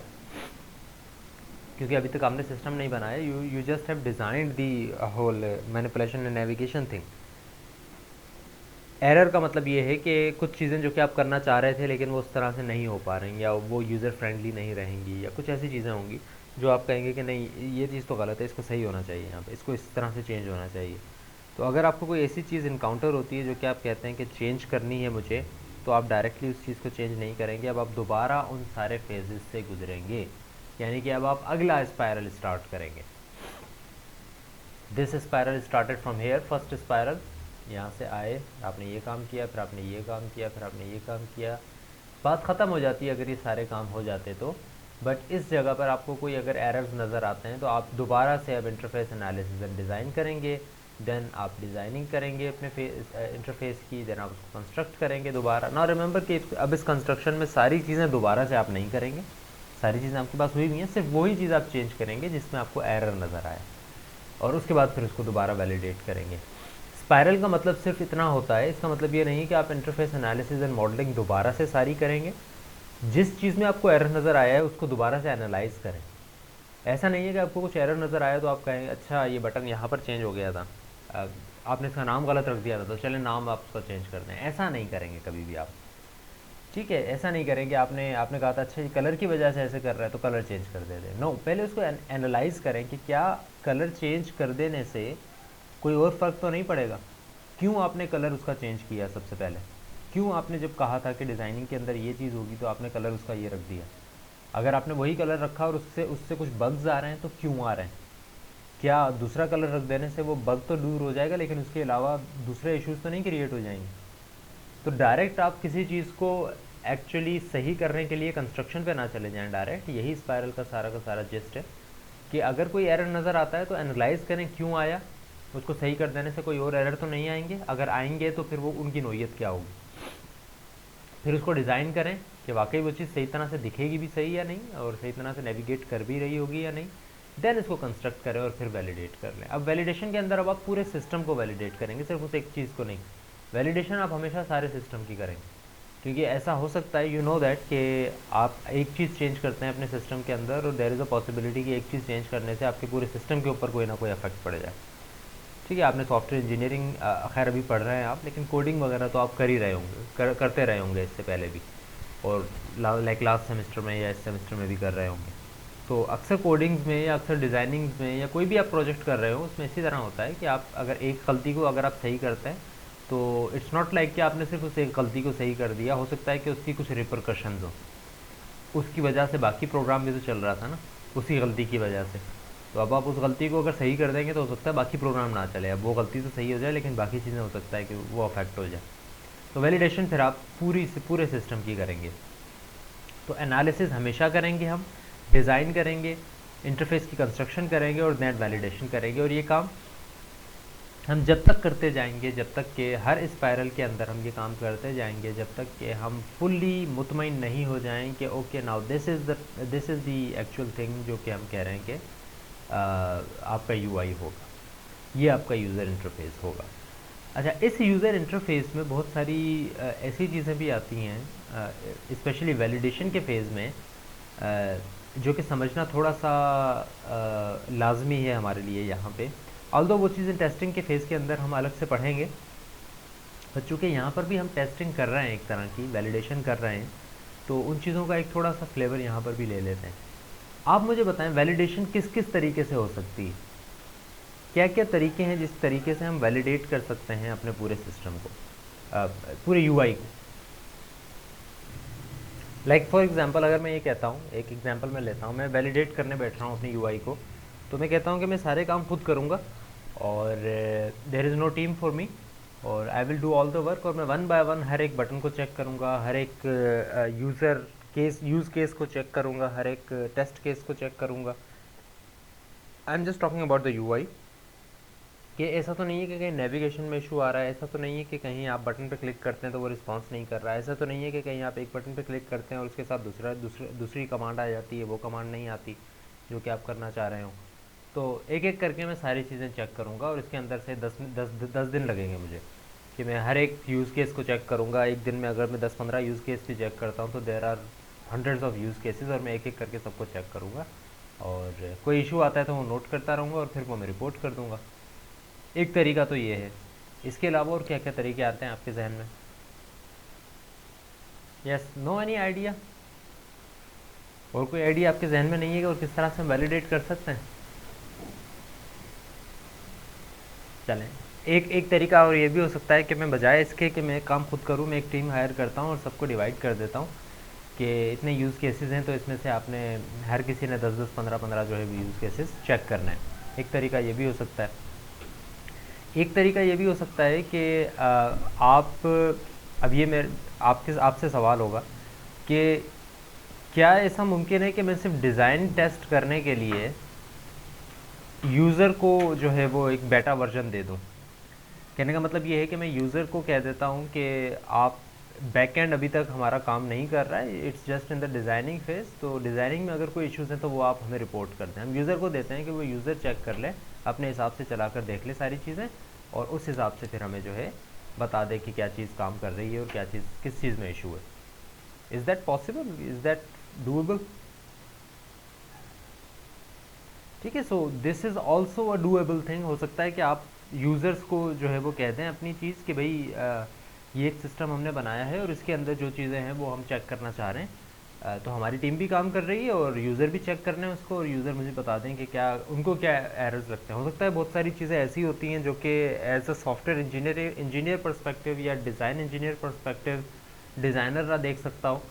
क्योंकि अभी तक आपने सिस्टम नहीं बनाया, you just have designed the whole manipulation and navigation thing. Error का मतलब ये है कि कुछ चीज़ें जो कि आप करना चाह रहे थे लेकिन वो उस तरह से नहीं हो पा रही, या वो यूज़र फ्रेंडली नहीं रहेंगी, या कुछ ऐसी चीज़ें होंगी जो आप कहेंगे कि नहीं ये चीज़ तो गलत है, इसको सही होना चाहिए, यहाँ पे इसको इस तरह से चेंज होना चाहिए। तो अगर आपको कोई ऐसी चीज़ इनकाउंटर होती है जो कि आप कहते हैं कि चेंज करनी है मुझे, तो आप डायरेक्टली उस चीज़ को चेंज नहीं करेंगे, अब आप दोबारा उन सारे फेजेस से गुजरेंगे, यानी कि अब आप अगला स्पायरल स्टार्ट करेंगे। This spiral started from here, first spiral, यहाँ से आए, आपने ये काम किया, फिर आपने ये काम किया, फिर आपने ये काम किया, बात ख़त्म हो जाती है अगर ये सारे काम हो जाते तो। बट इस जगह पर आपको कोई अगर एरर्स नज़र आते हैं तो आप दोबारा से अब इंटरफेस एनालिसिस एंड डिज़ाइन करेंगे, देन आप डिज़ाइनिंग करेंगे अपने इंटरफेस की, देन आप उसको कंस्ट्रक्ट करेंगे दोबारा। ना रिमेंबर कि अब इस कंस्ट्रक्शन में सारी चीज़ें दोबारा से आप नहीं करेंगे, सारी चीज़ें आपके पास हुई हुई हैं, सिर्फ वही चीज़ आप चेंज करेंगे जिसमें आपको एरर नज़र आए, और उसके बाद फिर उसको दोबारा वैलिडेट करेंगे। स्पायरल का मतलब सिर्फ इतना होता है, इसका मतलब ये नहीं कि आप इंटरफेस एनालिसिस एंड मॉडलिंग दोबारा से सारी करेंगे, जिस चीज़ में आपको एरर नज़र आया है उसको दोबारा से एनालाइज करें। ऐसा नहीं है कि आपको कुछ एरर नज़र आया तो आप कहें अच्छा ये बटन यहाँ पर चेंज हो गया था, आपने इसका नाम गलत रख दिया था तो चले नाम आप उसका चेंज कर दें। ऐसा नहीं करेंगे कभी भी आप, ठीक है, ऐसा नहीं करेंगे। आपने कहा था अच्छा ये कलर की वजह से ऐसे कर रहा है तो कलर चेंज कर दे दें, नो, पहले उसको एनालाइज करें कि क्या कलर चेंज कर देने से कोई और फ़र्क तो नहीं पड़ेगा। क्यों आपने कलर उसका चेंज किया सबसे पहले, क्यों आपने जब कहा था कि डिज़ाइनिंग के अंदर ये चीज़ होगी तो आपने कलर उसका ये रख दिया। अगर आपने वही कलर रखा और उससे उससे कुछ बग्स आ रहे हैं तो क्यों आ रहे हैं, क्या दूसरा कलर रख देने से वो बग तो दूर हो जाएगा लेकिन उसके अलावा दूसरे इश्यूज तो नहीं क्रिएट हो जाएंगे। तो डायरेक्ट आप किसी चीज़ को एक्चुअली सही करने के लिए कंस्ट्रक्शन पे ना चले जाएं डायरेक्ट, यही स्पायरल का सारा जिस्ट है कि अगर कोई एरर नज़र आता है तो एनालाइज करें क्यों आया, उसको सही कर देने से कोई और एरर तो नहीं आएंगे, अगर आएंगे तो फिर वो उनकी नोयत क्या होगी, फिर उसको डिज़ाइन करें कि वाकई वो चीज़ सही तरह से दिखेगी भी सही या नहीं और सही तरह से नेविगेट कर भी रही होगी या नहीं, देन इसको कंस्ट्रक्ट करें और फिर वैलिडेट कर लें। अब वैलिडेशन के अंदर अब आप पूरे सिस्टम को वैलिडेट करेंगे, सिर्फ उस एक चीज़ को नहीं। वैलिडेशन आप हमेशा सारे सिस्टम की करेंगे, क्योंकि ऐसा हो सकता है, यू नो दैट, कि आप एक चीज़ चेंज करते हैं अपने सिस्टम के अंदर और देयर इज़ अ पॉसिबिलिटी कि एक चीज़ चेंज करने से आपके पूरे सिस्टम के ऊपर कोई ना कोई इफेक्ट पड़ जाए। ठीक है, आपने सॉफ्टवेयर इंजीनियरिंग खैर अभी पढ़ रहे हैं आप, लेकिन कोडिंग वगैरह तो आप कर ही रहे होंगे, करते रहे होंगे इससे पहले भी, और लाइक लास्ट सेमेस्टर में या इस सेमेस्टर में भी कर रहे होंगे। तो अक्सर कोडिंग्स में या अक्सर डिज़ाइनिंग्स में या कोई भी आप प्रोजेक्ट कर रहे हो उसमें इसी तरह होता है कि आप अगर एक गलती को अगर आप सही करते हैं तो इट्स नॉट लाइक कि आपने सिर्फ उस एक गलती को सही कर दिया, हो सकता है कि उसकी कुछ रिपरकशंस हो, उसकी वजह से बाकी प्रोग्राम भी तो चल रहा था ना उसी गलती की वजह से। तो अब आप उस गलती को अगर सही कर देंगे तो हो सकता है बाकी प्रोग्राम ना चले, अब वो गलती तो सही हो जाए लेकिन बाकी चीज़ें हो सकता है कि वो अफेक्ट हो जाए। तो वैलिडेशन फिर आप पूरे सिस्टम की करेंगे। तो एनालिसिस हमेशा करेंगे, हम डिज़ाइन करेंगे, इंटरफेस की कंस्ट्रक्शन करेंगे और नेट वैलिडेशन करेंगे, और ये काम हम जब तक करते जाएंगे, जब तक कि हर स्पायरल के अंदर हम ये काम करते जाएंगे, जब तक कि हम फुल्ली मुतमईन नहीं हो जाएं कि okay now this is the actual thing जो कि हम कह रहे हैं कि आपका यूआई होगा, ये आपका यूज़र इंटरफेस होगा। अच्छा, इस यूज़र इंटरफेस में बहुत सारी ऐसी चीज़ें भी आती हैं, स्पेशली वैलिडेशन के फेज़ में, जो कि समझना थोड़ा सा लाजमी है हमारे लिए यहाँ पे। ऑल्दो वो चीज़ें टेस्टिंग के फेज़ के अंदर हम अलग से पढ़ेंगे, पर चूँकि यहाँ पर भी हम टेस्टिंग कर रहे हैं, एक तरह की वैलिडेशन कर रहे हैं, तो उन चीज़ों का एक थोड़ा सा फ्लेवर यहाँ पर भी ले लेते हैं। आप मुझे बताएं वैलिडेशन किस किस तरीके से हो सकती है, क्या क्या तरीके हैं जिस तरीके से हम वैलिडेट कर सकते हैं अपने पूरे सिस्टम को, पूरे यूआई को। लाइक फॉर एग्जांपल, अगर मैं ये कहता हूँ, एक एग्जांपल मैं लेता हूँ, मैं वैलिडेट करने बैठ रहा हूँ अपनी यूआई को, तो मैं कहता हूँ कि मैं सारे काम खुद करूँगा और there is no team for me और I will do all the work, और मैं वन बाय वन हर एक बटन को चेक करूँगा, हर एक यूज़ केस को चेक करूँगा, हर एक टेस्ट केस को चेक करूँगा। I am just talking about the UI, कि ऐसा तो नहीं है कि कहीं नेविगेशन में इशू आ रहा है, ऐसा तो नहीं है कि कहीं आप बटन पे क्लिक करते हैं तो वो रिस्पांस नहीं कर रहा है, ऐसा तो नहीं है कि कहीं आप एक बटन पे क्लिक करते हैं और उसके साथ दूसरी कमांड आ जाती है, वो कमांड नहीं आती जो कि आप करना चाह रहे हो। तो एक एक करके मैं सारी चीज़ें चेक करूँगा और इसके अंदर से 10 दिन लगेंगे मुझे कि मैं हर एक यूज़ केस को चेक करूँगा। एक दिन में अगर मैं 10-15 यूज़ केस भी चेक करता हूँ तो there are hundreds of use cases, और मैं एक एक करके सबको चेक करूँगा और कोई इशू आता है तो वो नोट करता रहूँगा और फिर वो मैं रिपोर्ट कर दूँगा। एक तरीका तो ये है, इसके अलावा और क्या क्या तरीके आते हैं आपके जहन में? Yes, no any idea? और कोई आइडिया आपके जहन में नहीं है कि और किस तरह से हम वैलिडेट कर सकते हैं? चलें, एक तरीका और ये भी हो सकता है कि मैं बजाय इसके कि मैं काम खुद करूँ, मैं एक टीम हायर करता हूँ और सबको डिवाइड कर देता हूँ कि इतने यूज़ केसेस हैं तो इसमें से आपने हर किसी ने 10-10, 15-15 जो है यूज़ केसेस चेक करना है। एक तरीका ये भी हो सकता है। एक तरीका ये भी हो सकता है कि आप, अब ये मेरे आपसे सवाल होगा कि क्या ऐसा मुमकिन है कि मैं सिर्फ डिज़ाइन टेस्ट करने के लिए यूज़र को जो है वो एक बेटा वर्जन दे दूं? कहने का मतलब ये है कि मैं यूज़र को कह देता हूं कि आप बैक एंड अभी तक हमारा काम नहीं कर रहा है, it's just in the designing phase, तो डिज़ाइनिंग में अगर कोई इश्यूज़ हैं तो वो आप हमें रिपोर्ट कर दें। हम यूज़र को देते हैं कि वो यूज़र चेक कर ले, अपने हिसाब से चला कर देख ले सारी चीज़ें और उस हिसाब से फिर हमें जो है बता दे कि क्या चीज़ काम कर रही है और क्या चीज़ किस चीज़ में इशू है। Is that possible? Is that doable? ठीक है, so this is also a doable thing. हो सकता है कि आप यूज़र्स को जो है वो कह दें अपनी चीज़ कि भाई ये एक सिस्टम हमने बनाया है और इसके अंदर जो चीज़ें हैं वो हम चेक करना चाह रहे हैं, तो हमारी टीम भी काम कर रही है और यूज़र भी चेक कर रहे हैं उसको, और यूज़र मुझे बता दें कि क्या उनको क्या एरर्स लगते हैं। हो सकता है बहुत सारी चीज़ें ऐसी होती हैं जो कि as a software engineer perspective या डिज़ाइन इंजीनियर पर्सपेक्टिव डिज़ाइनर ना देख सकता हो,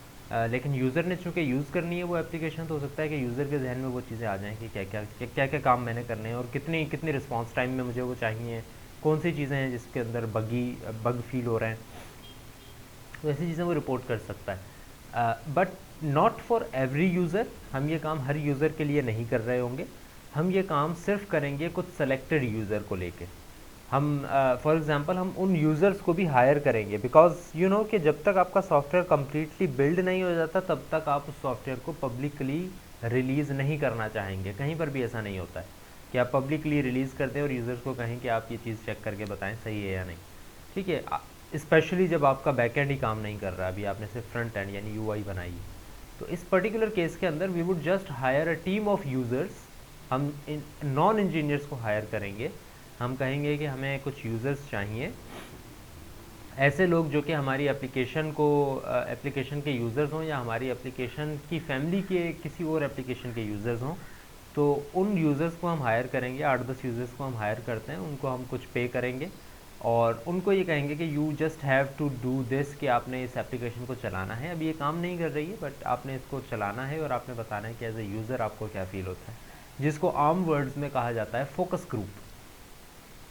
लेकिन यूज़र ने चूँकि यूज़ करनी है वो एप्लीकेशन, तो हो सकता है कि यूज़र के जहन में वो चीज़ें आ जाएँ कि क्या क्या काम मैंने करने हैं और कितनी कितनी रिस्पॉन्स टाइम में मुझे वो चाहिए, कौन सी चीज़ें हैं जिसके अंदर बग फील हो रहे हैं, तो ऐसी चीज़ें वो रिपोर्ट कर सकता है। But not for every user, हम ये काम हर यूज़र के लिए नहीं कर रहे होंगे, हम ये काम सिर्फ करेंगे कुछ सेलेक्टेड यूज़र को लेके। हम फॉर एग्ज़ाम्पल हम उन यूज़र्स को भी हायर करेंगे, बिकॉज यू नो कि जब तक आपका सॉफ्टवेयर कम्प्लीटली बिल्ड नहीं हो जाता तब तक आप उस सॉफ्टवेयर को पब्लिकली रिलीज़ नहीं करना चाहेंगे। कहीं पर भी ऐसा नहीं होता है कि आप पब्लिकली रिलीज़ कर दें और यूज़र्स को कहें कि आप ये चीज़ चेक करके बताएं सही है या नहीं, ठीक है। स्पेशली जब आपका बैक एंड ही काम नहीं कर रहा, अभी आपने सिर्फ फ्रंट एंड यानी यूआई बनाई है, तो इस पर्टिकुलर केस के अंदर we would just hire a team of users. हम नॉन इंजीनियर्स को हायर करेंगे, हम कहेंगे कि हमें कुछ यूज़र्स चाहिए, ऐसे लोग जो कि हमारी एप्लीकेशन के यूज़र्स हों या हमारी एप्लीकेशन की फैमिली के किसी और एप्लीकेशन के यूज़र्स हों, तो उन यूज़र्स को हम हायर करेंगे। 8-10 यूज़र्स को हम हायर करते हैं, उनको हम कुछ पे करेंगे और उनको ये कहेंगे कि you just have to do this, कि आपने इस एप्लीकेशन को चलाना है। अभी ये काम नहीं कर रही है बट आपने इसको चलाना है और आपने बताना है कि एज ए यूज़र आपको क्या फ़ील होता है, जिसको आम वर्ड्स में कहा जाता है फोकस ग्रुप।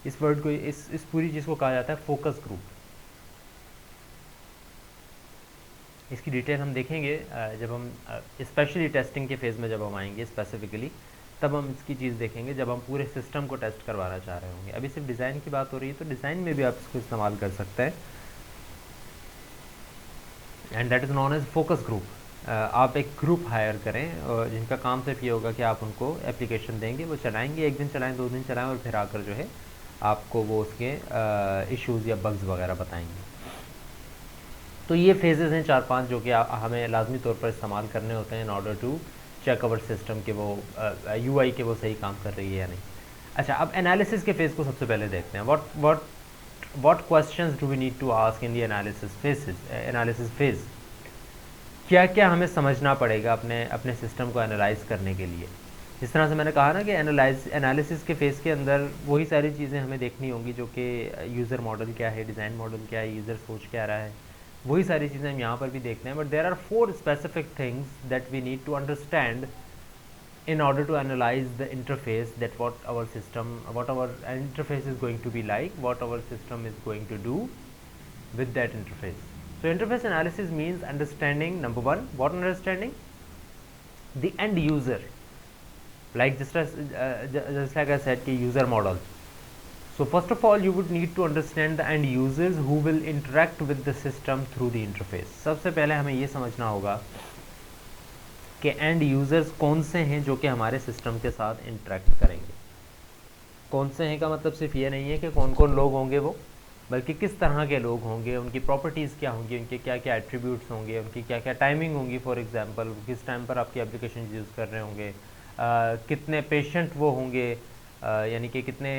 इस वर्ड को इस पूरी चीज़ को कहा जाता है फोकस ग्रुप। इसकी डिटेल हम देखेंगे जब हम स्पेशली टेस्टिंग के फेज़ में जब हम आएंगे स्पेसिफिकली, तब हम इसकी चीज़ देखेंगे जब हम पूरे सिस्टम को टेस्ट करवाना चाह रहे होंगे। अभी सिर्फ डिज़ाइन की बात हो रही है, तो डिज़ाइन में भी आप इसको इस्तेमाल कर सकते हैं, and that is known as focus group. आप एक ग्रुप हायर करें और जिनका काम सिर्फ ये होगा कि आप उनको एप्लीकेशन देंगे, वो चलाएंगे, एक दिन चलाएं, 2 दिन चलाएं और फिर आकर जो है आपको वो उसके इश्यूज़ या बग्स वगैरह बताएंगे। तो ये फेजेस हैं 4-5 जो कि हमें लाजमी तौर पर इस्तेमाल करने होते हैं in order to check our system के वो यूआई के वो सही काम कर रही है या नहीं। अच्छा, अब एनालिसिस के फेज़ को सबसे पहले देखते हैं। What questions do we need to ask in the analysis phase. क्या क्या हमें समझना पड़ेगा अपने सिस्टम को एनालाइज करने के लिए। जिस तरह से मैंने कहा ना कि एनालिसिस के फेज़ के अंदर वही सारी चीज़ें हमें देखनी होंगी जो कि यूज़र मॉडल क्या है, डिज़ाइन मॉडल क्या है, यूज़र सोच क्या रहा है, वही सारी चीज़ें हम यहाँ पर भी देखते हैं। But there are 4 specific things that we need to understand in order to analyze the interface, that what our interface is going to be like, what our system is going to do with that interface. So interface analysis means understanding, number one, what understanding? The end user, like just like I said, ki user model. So first of all you would need to understand the end users who will interact with the system through the interface. सबसे पहले हमें ये समझना होगा कि एंड यूज़र्स कौन से हैं जो कि हमारे सिस्टम के साथ इंटरेक्ट करेंगे। कौन से हैं का मतलब सिर्फ ये नहीं है कि कौन कौन लोग होंगे वो, बल्कि किस तरह के लोग होंगे, उनकी प्रॉपर्टीज़ क्या होंगी, उनके क्या क्या एट्रीब्यूट्स होंगे, उनकी क्या क्या टाइमिंग होंगी। फॉर एग्जांपल किस टाइम पर आपकी एप्लीकेशन यूज़ कर रहे होंगे, कितने पेशेंट वो होंगे, यानी कि कितने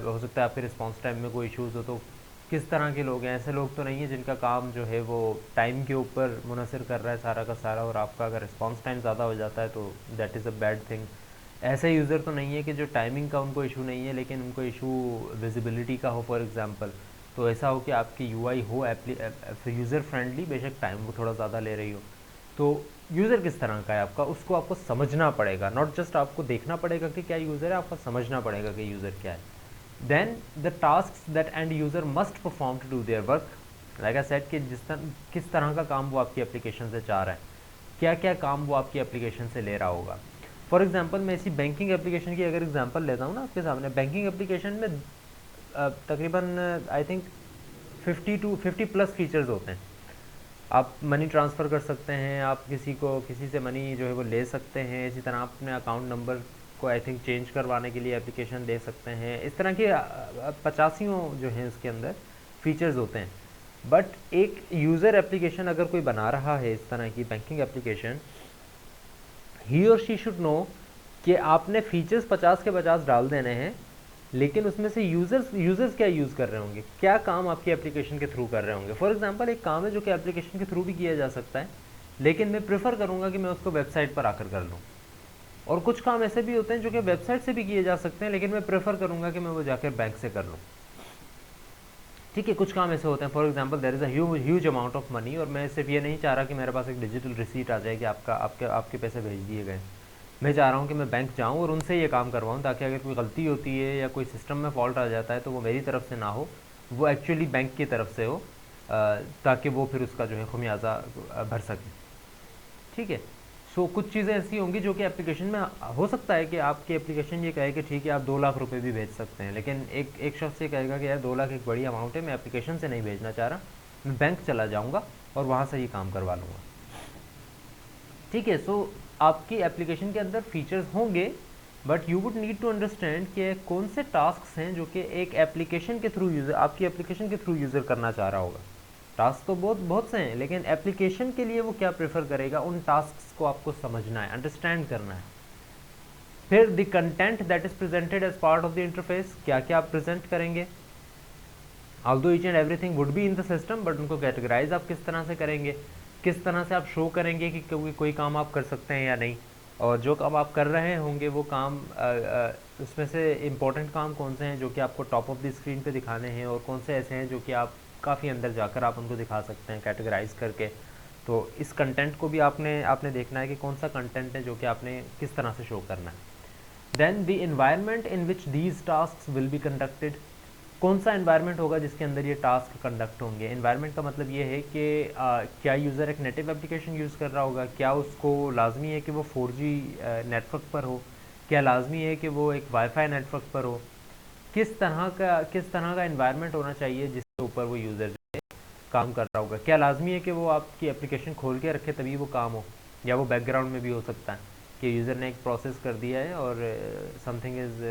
हो सकता है आपके रिस्पॉन्स टाइम में कोई इशूज़ हो तो किस तरह के लोग हैं। ऐसे लोग तो नहीं है जिनका काम जो है वो टाइम के ऊपर मुनसर कर रहा है सारा का सारा, और आपका अगर रिस्पॉन्स टाइम ज़्यादा हो जाता है तो that is a bad thing. ऐसे यूज़र तो नहीं है कि जो टाइमिंग का उनको इशू नहीं है लेकिन उनको इशू विजिबिलिटी का हो फॉर एग्जांपल। तो ऐसा हो कि आपकी यूआई हो यूज़र फ्रेंडली, बेशक टाइम वो थोड़ा ज़्यादा ले रही हो, तो यूज़र किस तरह का है आपका, उसको आपको समझना पड़ेगा। नॉट जस्ट आपको देखना पड़ेगा कि क्या यूज़र है, आपको समझना पड़ेगा कि यूज़र क्या है। Then the tasks that end user must perform to do their work, like I said, कि किस तरह का काम वो आपकी एप्लीकेशन से चाह रहा है, क्या क्या काम वो आपकी एप्लीकेशन से ले रहा होगा। फॉर एग्जांपल मैं इसी बैंकिंग एप्लीकेशन की अगर एग्जांपल लेता हूँ ना आपके सामने, बैंकिंग एप्लीकेशन में तकरीबन आई थिंक 50 प्लस फीचर्स होते हैं। आप मनी ट्रांसफ़र कर सकते हैं, आप किसी से मनी जो है वो ले सकते हैं, इसी तरह आप अपने अकाउंट नंबर को आई थिंक चेंज करवाने के लिए एप्लीकेशन दे सकते हैं। इस तरह के 85 जो हैं उसके अंदर फीचर्स होते हैं। बट एक यूज़र एप्लीकेशन अगर कोई बना रहा है इस तरह की बैंकिंग एप्लीकेशन, ही और शी शुड नो कि आपने फीचर्स 50 के 50 डाल देने हैं, लेकिन उसमें से यूज़र्स क्या यूज़ कर रहे होंगे, क्या काम आपकी एप्लीकेशन के थ्रू कर रहे होंगे। फॉर एग्जांपल एक काम है जो कि एप्लीकेशन के थ्रू भी किया जा सकता है, लेकिन मैं प्रेफर करूँगा कि मैं उसको वेबसाइट पर आकर कर लूँ। और कुछ काम ऐसे भी होते हैं जो कि वेबसाइट से भी किए जा सकते हैं, लेकिन मैं प्रेफर करूँगा कि मैं वो जाकर बैंक से कर लूँ। ठीक है, कुछ काम ऐसे होते हैं, for example there is a huge amount of money, और मैं सिर्फ ये नहीं चाह रहा कि मेरे पास एक डिजिटल रिसीट आ जाए कि आपके पैसे भेज दिए गए। मैं चाह रहा हूँ कि मैं बैंक जाऊँ और उनसे ये काम करवाऊँ, ताकि अगर कोई गलती होती है या कोई सिस्टम में फॉल्ट आ जाता है तो वो मेरी तरफ से ना हो, वो एक्चुअली बैंक की तरफ से हो, ताकि वो फिर उसका जो है खमियाजा भर सके। ठीक है, सो कुछ चीज़ें ऐसी होंगी जो कि एप्लीकेशन में हो सकता है कि आपकी एप्लीकेशन ये कहे कि ठीक है आप 2 लाख रुपए भी भेज सकते हैं, लेकिन एक शख्स ये कहेगा कि यार 2 लाख एक बड़ी अमाउंट है, मैं एप्लीकेशन से नहीं भेजना चाह रहा, मैं बैंक चला जाऊँगा और वहाँ से ये काम करवा लूँगा। ठीक है, सो आपकी एप्लीकेशन के अंदर फीचर्स होंगे, but you would need to understand कि कौन से टास्क हैं जो कि एक एप्लीकेशन के थ्रू यूज़र, आपकी एप्लीकेशन के थ्रू यूज़र करना चाह रहा होगा। टास्क तो बहुत बहुत से हैं, लेकिन एप्लीकेशन के लिए वो क्या प्रेफर करेगा, उन टास्क को आपको समझना है, अंडरस्टैंड करना है। फिर the content that is presented as part of the interface, क्या क्या आप प्रेजेंट करेंगे। Although each and everything would be in the system, but उनको कैटेगराइज आप किस तरह से करेंगे, किस तरह से आप शो करेंगे कि कोई काम आप कर सकते हैं या नहीं, और जो काम आप कर रहे होंगे वो काम उसमें से इम्पोर्टेंट काम कौन से हैं जो कि आपको टॉप ऑफ द स्क्रीन पे दिखाने हैं, और कौन से ऐसे हैं जो कि आप काफ़ी अंदर जाकर आप उनको दिखा सकते हैं कैटेगराइज करके। तो इस कंटेंट को भी आपने देखना है कि कौन सा कंटेंट है जो कि आपने किस तरह से शो करना है। Then the environment in which these task will be conducted, कौन सा एनवायरनमेंट होगा जिसके अंदर ये टास्क कंडक्ट होंगे। एनवायरनमेंट का मतलब ये है कि क्या यूज़र एक नेटिव एप्लीकेशन यूज़ कर रहा होगा, क्या उसको लाजमी है कि वो 4G नेटवर्क पर हो, क्या लाजमी है कि वो एक वाईफाई नेटवर्क पर हो, किस तरह का एनवायरनमेंट होना चाहिए जिसके ऊपर वो यूज़र जो है काम कर रहा होगा। क्या लाजमी है कि वो आपकी एप्लीकेशन खोल के रखे तभी वो काम हो, या वो बैकग्राउंड में भी हो सकता है कि यूज़र ने एक प्रोसेस कर दिया है और समथिंग इज़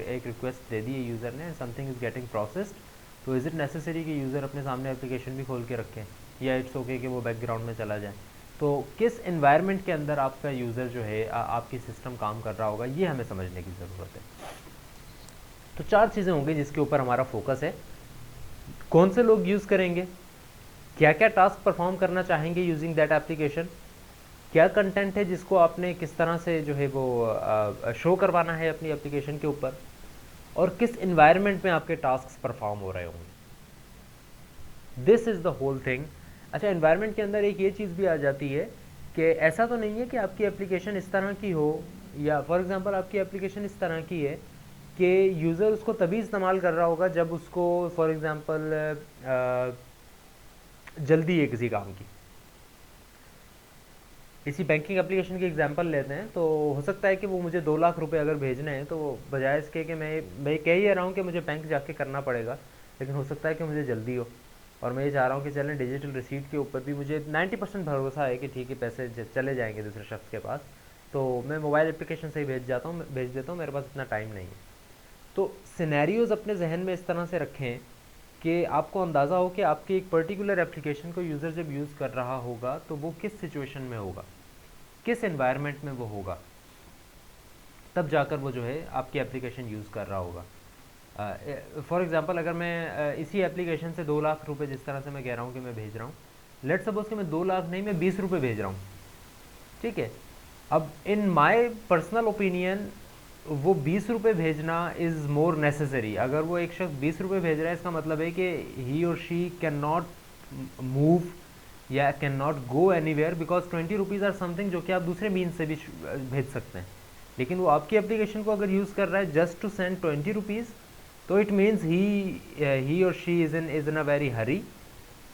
एक रिक्वेस्ट दे दी है यूज़र ने, समथिंग इज़ गेटिंग प्रोसेस्ड, तो इज़ इट नेसेसरी कि यूज़र अपने सामने एप्लीकेशन भी खोल के रखें, या इट्स ओके कि वो बैकग्राउंड में चला जाए। तो किस एनवायरनमेंट के अंदर आपका यूज़र जो है आपकी सिस्टम काम कर रहा होगा, ये हमें समझने की ज़रूरत है। तो 4 चीज़ें होंगी जिसके ऊपर हमारा फोकस है। कौन से लोग यूज़ करेंगे, क्या क्या टास्क परफॉर्म करना चाहेंगे यूजिंग दैट एप्लीकेशन, क्या कंटेंट है जिसको आपने किस तरह से जो है वो शो करवाना है अपनी एप्लीकेशन के ऊपर, और किस इन्वायरमेंट में आपके टास्क परफॉर्म हो रहे होंगे। This is the whole thing. अच्छा, इन्वायरमेंट के अंदर एक ये चीज़ भी आ जाती है कि ऐसा तो नहीं है कि आपकी एप्लीकेशन इस तरह की हो, या फॉर एग्जांपल आपकी एप्लीकेशन इस तरह की है कि यूज़र उसको तभी इस्तेमाल कर रहा होगा जब उसको फॉर एग्जांपल जल्दी है किसी काम की। इसी बैंकिंग एप्लीकेशन की एग्जांपल लेते हैं, तो हो सकता है कि वो मुझे 2 लाख रुपए अगर भेजने हैं, तो बजाय इसके कि मैं कह ही रहा हूँ कि मुझे बैंक जाके करना पड़ेगा, लेकिन हो सकता है कि मुझे जल्दी हो, और मैं ये चाह रहा हूँ कि चलें डिजिटल रिसीट के ऊपर भी मुझे 90% भरोसा है कि ठीक है पैसे चले जाएंगे दूसरे शख्स के पास, तो मैं मोबाइल एप्लीकेशन से ही भेज देता हूँ, मेरे पास इतना टाइम नहीं है। तो सिनेरियोज़ अपने जहन में इस तरह से रखें कि आपको अंदाज़ा हो कि आपकी एक पर्टिकुलर एप्लीकेशन को यूज़र जब यूज़ कर रहा होगा तो वो किस सिचुएशन में होगा, किस एनवायरनमेंट में वो होगा, तब जाकर वो जो है आपकी एप्लीकेशन यूज़ कर रहा होगा। फॉर एग्ज़ाम्पल अगर मैं इसी एप्लीकेशन से 2 लाख रुपए जिस तरह से मैं कह रहा हूँ कि मैं भेज रहा हूँ, लेट सपोज कि मैं 2 लाख नहीं, मैं 20 रुपये भेज रहा हूँ। ठीक है, अब इन माई पर्सनल ओपिनियन वो 20 रुपये भेजना इज़ मोर नेसेसरी। अगर वो एक शख्स 20 रुपये भेज रहा है, इसका मतलब है कि ही और शी कैन नॉट मूव या can not go anywhere, because 20 rupees or something जो कि आप दूसरे मीन्स से भी भेज सकते हैं, लेकिन वो आपकी एप्लीकेशन को अगर यूज़ कर रहा है जस्ट टू सेंड 20 रुपीज़, तो इट मीन्स ही और she is in a very hurry,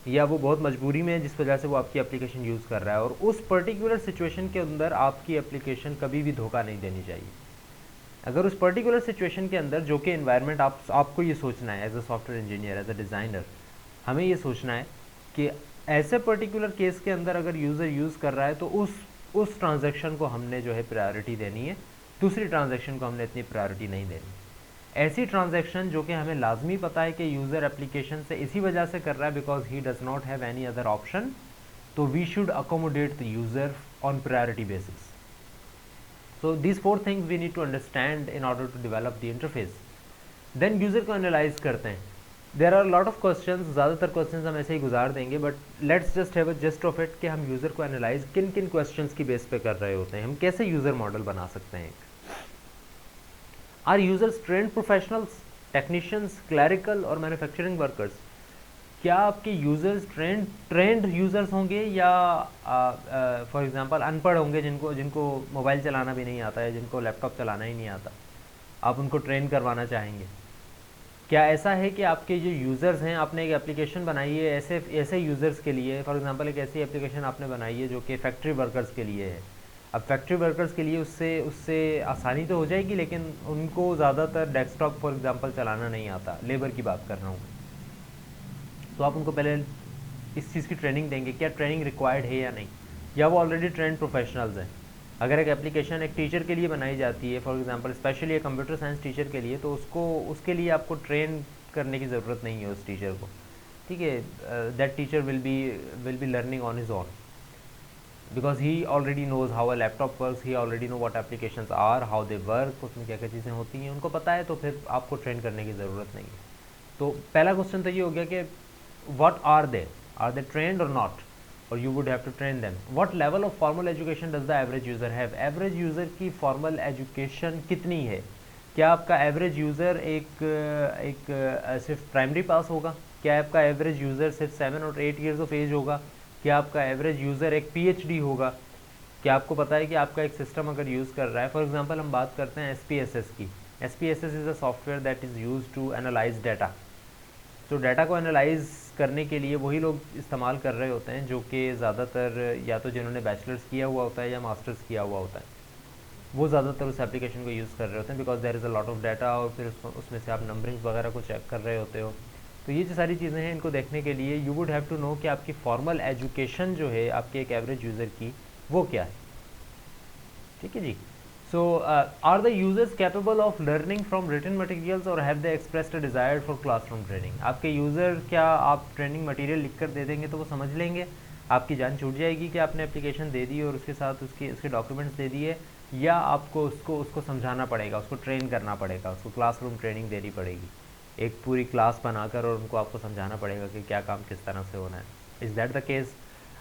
या वो बहुत मजबूरी में है जिस वजह से वो आपकी एप्लीकेशन यूज़ कर रहा है, और उस पर्टिकुलर सिचुएशन के अंदर आपकी एप्लीकेशन कभी भी धोखा नहीं देनी चाहिए। अगर उस पर्टिकुलर सिचुएशन के अंदर जो कि एनवायरनमेंट आपको ये सोचना है as a software engineer, as a designer, हमें ये सोचना है कि ऐसे पर्टिकुलर केस के अंदर अगर यूज़र यूज़ कर रहा है तो उस ट्रांजैक्शन को हमने जो है प्रायोरिटी देनी है, दूसरी ट्रांजैक्शन को हमने इतनी प्रायोरिटी नहीं देनी। ऐसी ट्रांजैक्शन जो कि हमें लाजमी पता है कि यूज़र एप्लीकेशन से इसी वजह से कर रहा है because he does not have any other option, तो we should accommodate the user on priority basis. So these 4 things we need to understand in order to develop the interface. Then user को एनालाइज करते हैं। There are lot of questions, ज़्यादातर क्वेश्चंस हम ऐसे ही गुजार देंगे, but let's just have a gist of it कि हम यूज़र को एनालाइज किन किन क्वेश्चंस की बेस पे कर रहे होते हैं, हम कैसे यूज़र मॉडल बना सकते हैं। Are users trained professionals, technicians, clerical और मैन्युफैक्चरिंग वर्कर्स? क्या आपके यूज़र्स ट्रेंड यूज़र्स होंगे या फॉर एग्जांपल अनपढ़ होंगे, जिनको जिनको मोबाइल चलाना भी नहीं आता है, जिनको लैपटॉप चलाना ही नहीं आता, आप उनको ट्रेन करवाना चाहेंगे? क्या ऐसा है कि आपके जो यूज़र्स हैं, आपने एक एप्लीकेशन बनाई है ऐसे ऐसे यूज़र्स के लिए, फॉर एग्जांपल एक ऐसी एप्लीकेशन आपने बनाई है जो कि फैक्ट्री वर्कर्स के लिए है। अब फैक्ट्री वर्कर्स के लिए उससे उससे आसानी तो हो जाएगी, लेकिन उनको ज़्यादातर डेस्कटॉप फॉर एग्जांपल चलाना नहीं आता, लेबर की बात कर रहा हूँ। तो आप उनको पहले इस चीज़ की ट्रेनिंग देंगे, क्या ट्रेनिंग रिक्वायर्ड है या नहीं, या वो ऑलरेडी ट्रेंड प्रोफेशनल्स हैं। अगर एक एप्लीकेशन एक टीचर के लिए बनाई जाती है, फॉर एग्जांपल स्पेशली एक कंप्यूटर साइंस टीचर के लिए, तो उसके लिए आपको ट्रेन करने की ज़रूरत नहीं है उस टीचर को, ठीक है। That teacher will be learning on his own, because he already knows how a laptop works, he already know what applications are, how they work, उसमें क्या क्या चीज़ें होती हैं उनको पता है, तो फिर आपको ट्रेन करने की ज़रूरत नहीं है। तो पहला क्वेश्चन तो ये हो गया कि what are they trained or not, or you would have to train them. What level of formal education does the average user have? Average user की फॉर्मल एजुकेशन कितनी है? क्या आपका एवरेज यूज़र एक सिर्फ प्राइमरी पास होगा? क्या आपका एवरेज यूज़र सिर्फ 7 और 8 ईयर्स ऑफ एज होगा? क्या आपका एवरेज यूज़र एक PhD होगा? क्या आपको पता है कि आपका एक सिस्टम अगर यूज़ कर रहा है, फॉर एग्जांपल हम बात करते हैं SPSS की। SPSS is a software that is use to analyze data. तो डाटा को एनालाइज करने के लिए वही लोग इस्तेमाल कर रहे होते हैं जो कि ज़्यादातर या तो जिन्होंने बैचलर्स किया हुआ होता है या मास्टर्स किया हुआ होता है, वो ज़्यादातर उस एप्लीकेशन को यूज़ कर रहे होते हैं, because there is a lot of data, और फिर उसमें से आप नंबरिंग्स वगैरह को चेक कर रहे होते हो। तो ये जो सारी चीज़ें हैं, इनको देखने के लिए you would have to know कि आपकी फॉर्मल एजुकेशन जो है आपके एक एवरेज यूज़र की, वो क्या है, ठीक है जी। So, are the users capable of learning from written materials or have they expressed a desire for classroom training? आपके यूज़र, क्या आप ट्रेनिंग मटेरियल लिख कर दे देंगे तो वो समझ लेंगे, आपकी जान छूट जाएगी कि आपने एप्लीकेशन दे दी और उसके साथ उसके डॉक्यूमेंट्स दे दिए, या आपको उसको समझाना पड़ेगा, उसको ट्रेन करना पड़ेगा, उसको क्लासरूम ट्रेनिंग देनी पड़ेगी, एक पूरी क्लास बनाकर, और उनको आपको समझाना पड़ेगा कि क्या काम किस तरह से होना है। Is that the case?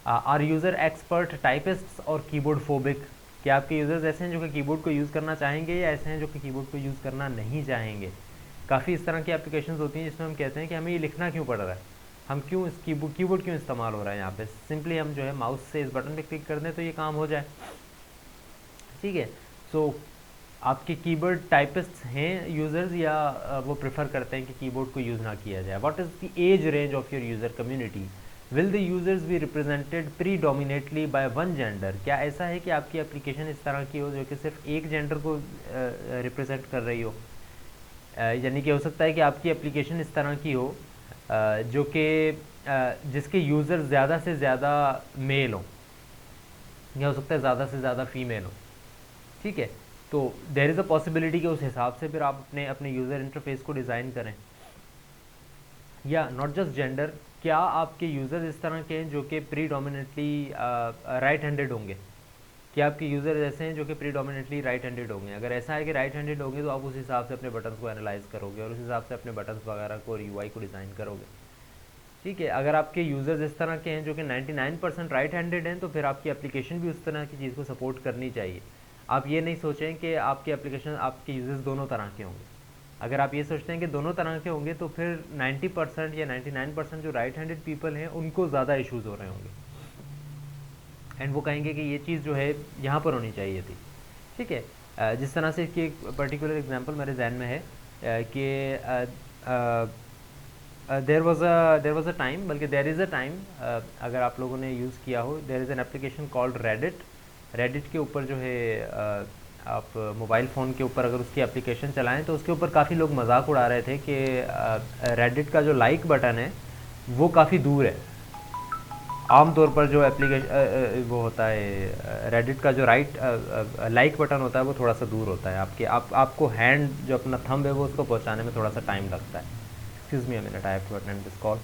Are user expert typists or keyboard phobic? क्या आपके यूज़र्स ऐसे हैं जो कि कीबोर्ड को यूज़ करना चाहेंगे, या ऐसे हैं जो कि कीबोर्ड को यूज़ करना नहीं चाहेंगे? काफ़ी इस तरह की एप्लीकेशंस होती हैं जिसमें हम कहते हैं कि हमें ये लिखना क्यों पड़ रहा है, हम क्यों इस कीबोर्ड क्यों इस्तेमाल हो रहा है यहाँ पे, सिंपली हम जो है माउस से इस बटन पे क्लिक कर दें तो ये काम हो जाए, ठीक है। सो आपके कीबोर्ड टाइपिस्ट्स हैं यूज़र्स, या वो प्रेफर करते हैं कि कीबोर्ड को यूज़ ना किया जाए? What is the age range of your user community? Will the users be represented predominantly by one gender? क्या ऐसा है कि आपकी एप्लीकेशन इस तरह की हो जो कि सिर्फ एक जेंडर को रिप्रेजेंट कर रही हो? यानी कि हो सकता है कि आपकी एप्लीकेशन इस तरह की हो जो कि जिसके यूज़र ज़्यादा से ज़्यादा मेल हो, या हो सकता है ज़्यादा से ज़्यादा फीमेल हो, ठीक है। तो देयर इज़ अ पॉसिबिलिटी कि उस हिसाब से फिर आप अपने यूज़र इंटरफेस को डिज़ाइन करें। या नॉट जस्ट जेंडर, क्या आपके यूज़र्स इस तरह के हैं जो कि प्रीडोमिनेटली राइट हैंडेड होंगे? क्या आपके यूज़र ऐसे हैं जो कि प्रीडोमिनेटली राइट हैंडेड होंगे? अगर ऐसा है कि राइट हैंडेड होंगे तो आप उस हिसाब से अपने बटन्स को एनालाइज करोगे और उस हिसाब से अपने बटन्स वगैरह को, UI को डिज़ाइन करोगे, ठीक है। अगर आपके यूज़र्स इस तरह के हैं जो कि 99% राइट हैंडेड हैं, तो फिर आपकी एप्लीकेशन भी उस तरह की चीज़ को सपोर्ट करनी चाहिए। आप ये नहीं सोचें कि आपकी एप्लीकेशन, आपके यूज़र्स दोनों तरह के होंगे। अगर आप ये सोचते हैं कि दोनों तरह के होंगे तो फिर 90% या 99% जो राइट हैंडेड पीपल हैं उनको ज़्यादा इश्यूज़ हो रहे होंगे, एंड वो कहेंगे कि ये चीज़ जो है यहाँ पर होनी चाहिए थी, ठीक है। जिस तरह से इसकी एक पर्टिकुलर एग्जांपल मेरे जहन में है कि देर वॉज अ टाइम, बल्कि देर इज़ अ टाइम, अगर आप लोगों ने यूज़ किया हो, there is an application called Reddit के ऊपर जो है आप मोबाइल फ़ोन के ऊपर अगर उसकी एप्लीकेशन चलाएं तो उसके ऊपर काफ़ी लोग मजाक उड़ा रहे थे कि रेडिट का जो लाइक बटन है वो काफ़ी दूर है। आमतौर पर जो एप्लीकेशन वो होता है रेडिट का जो लाइक बटन होता है वो थोड़ा सा दूर होता है, आपको हैंड जो अपना थंब है वो उसको पहुंचाने में थोड़ा सा टाइम लगता है। Excuse me a minute, I have to attend this call.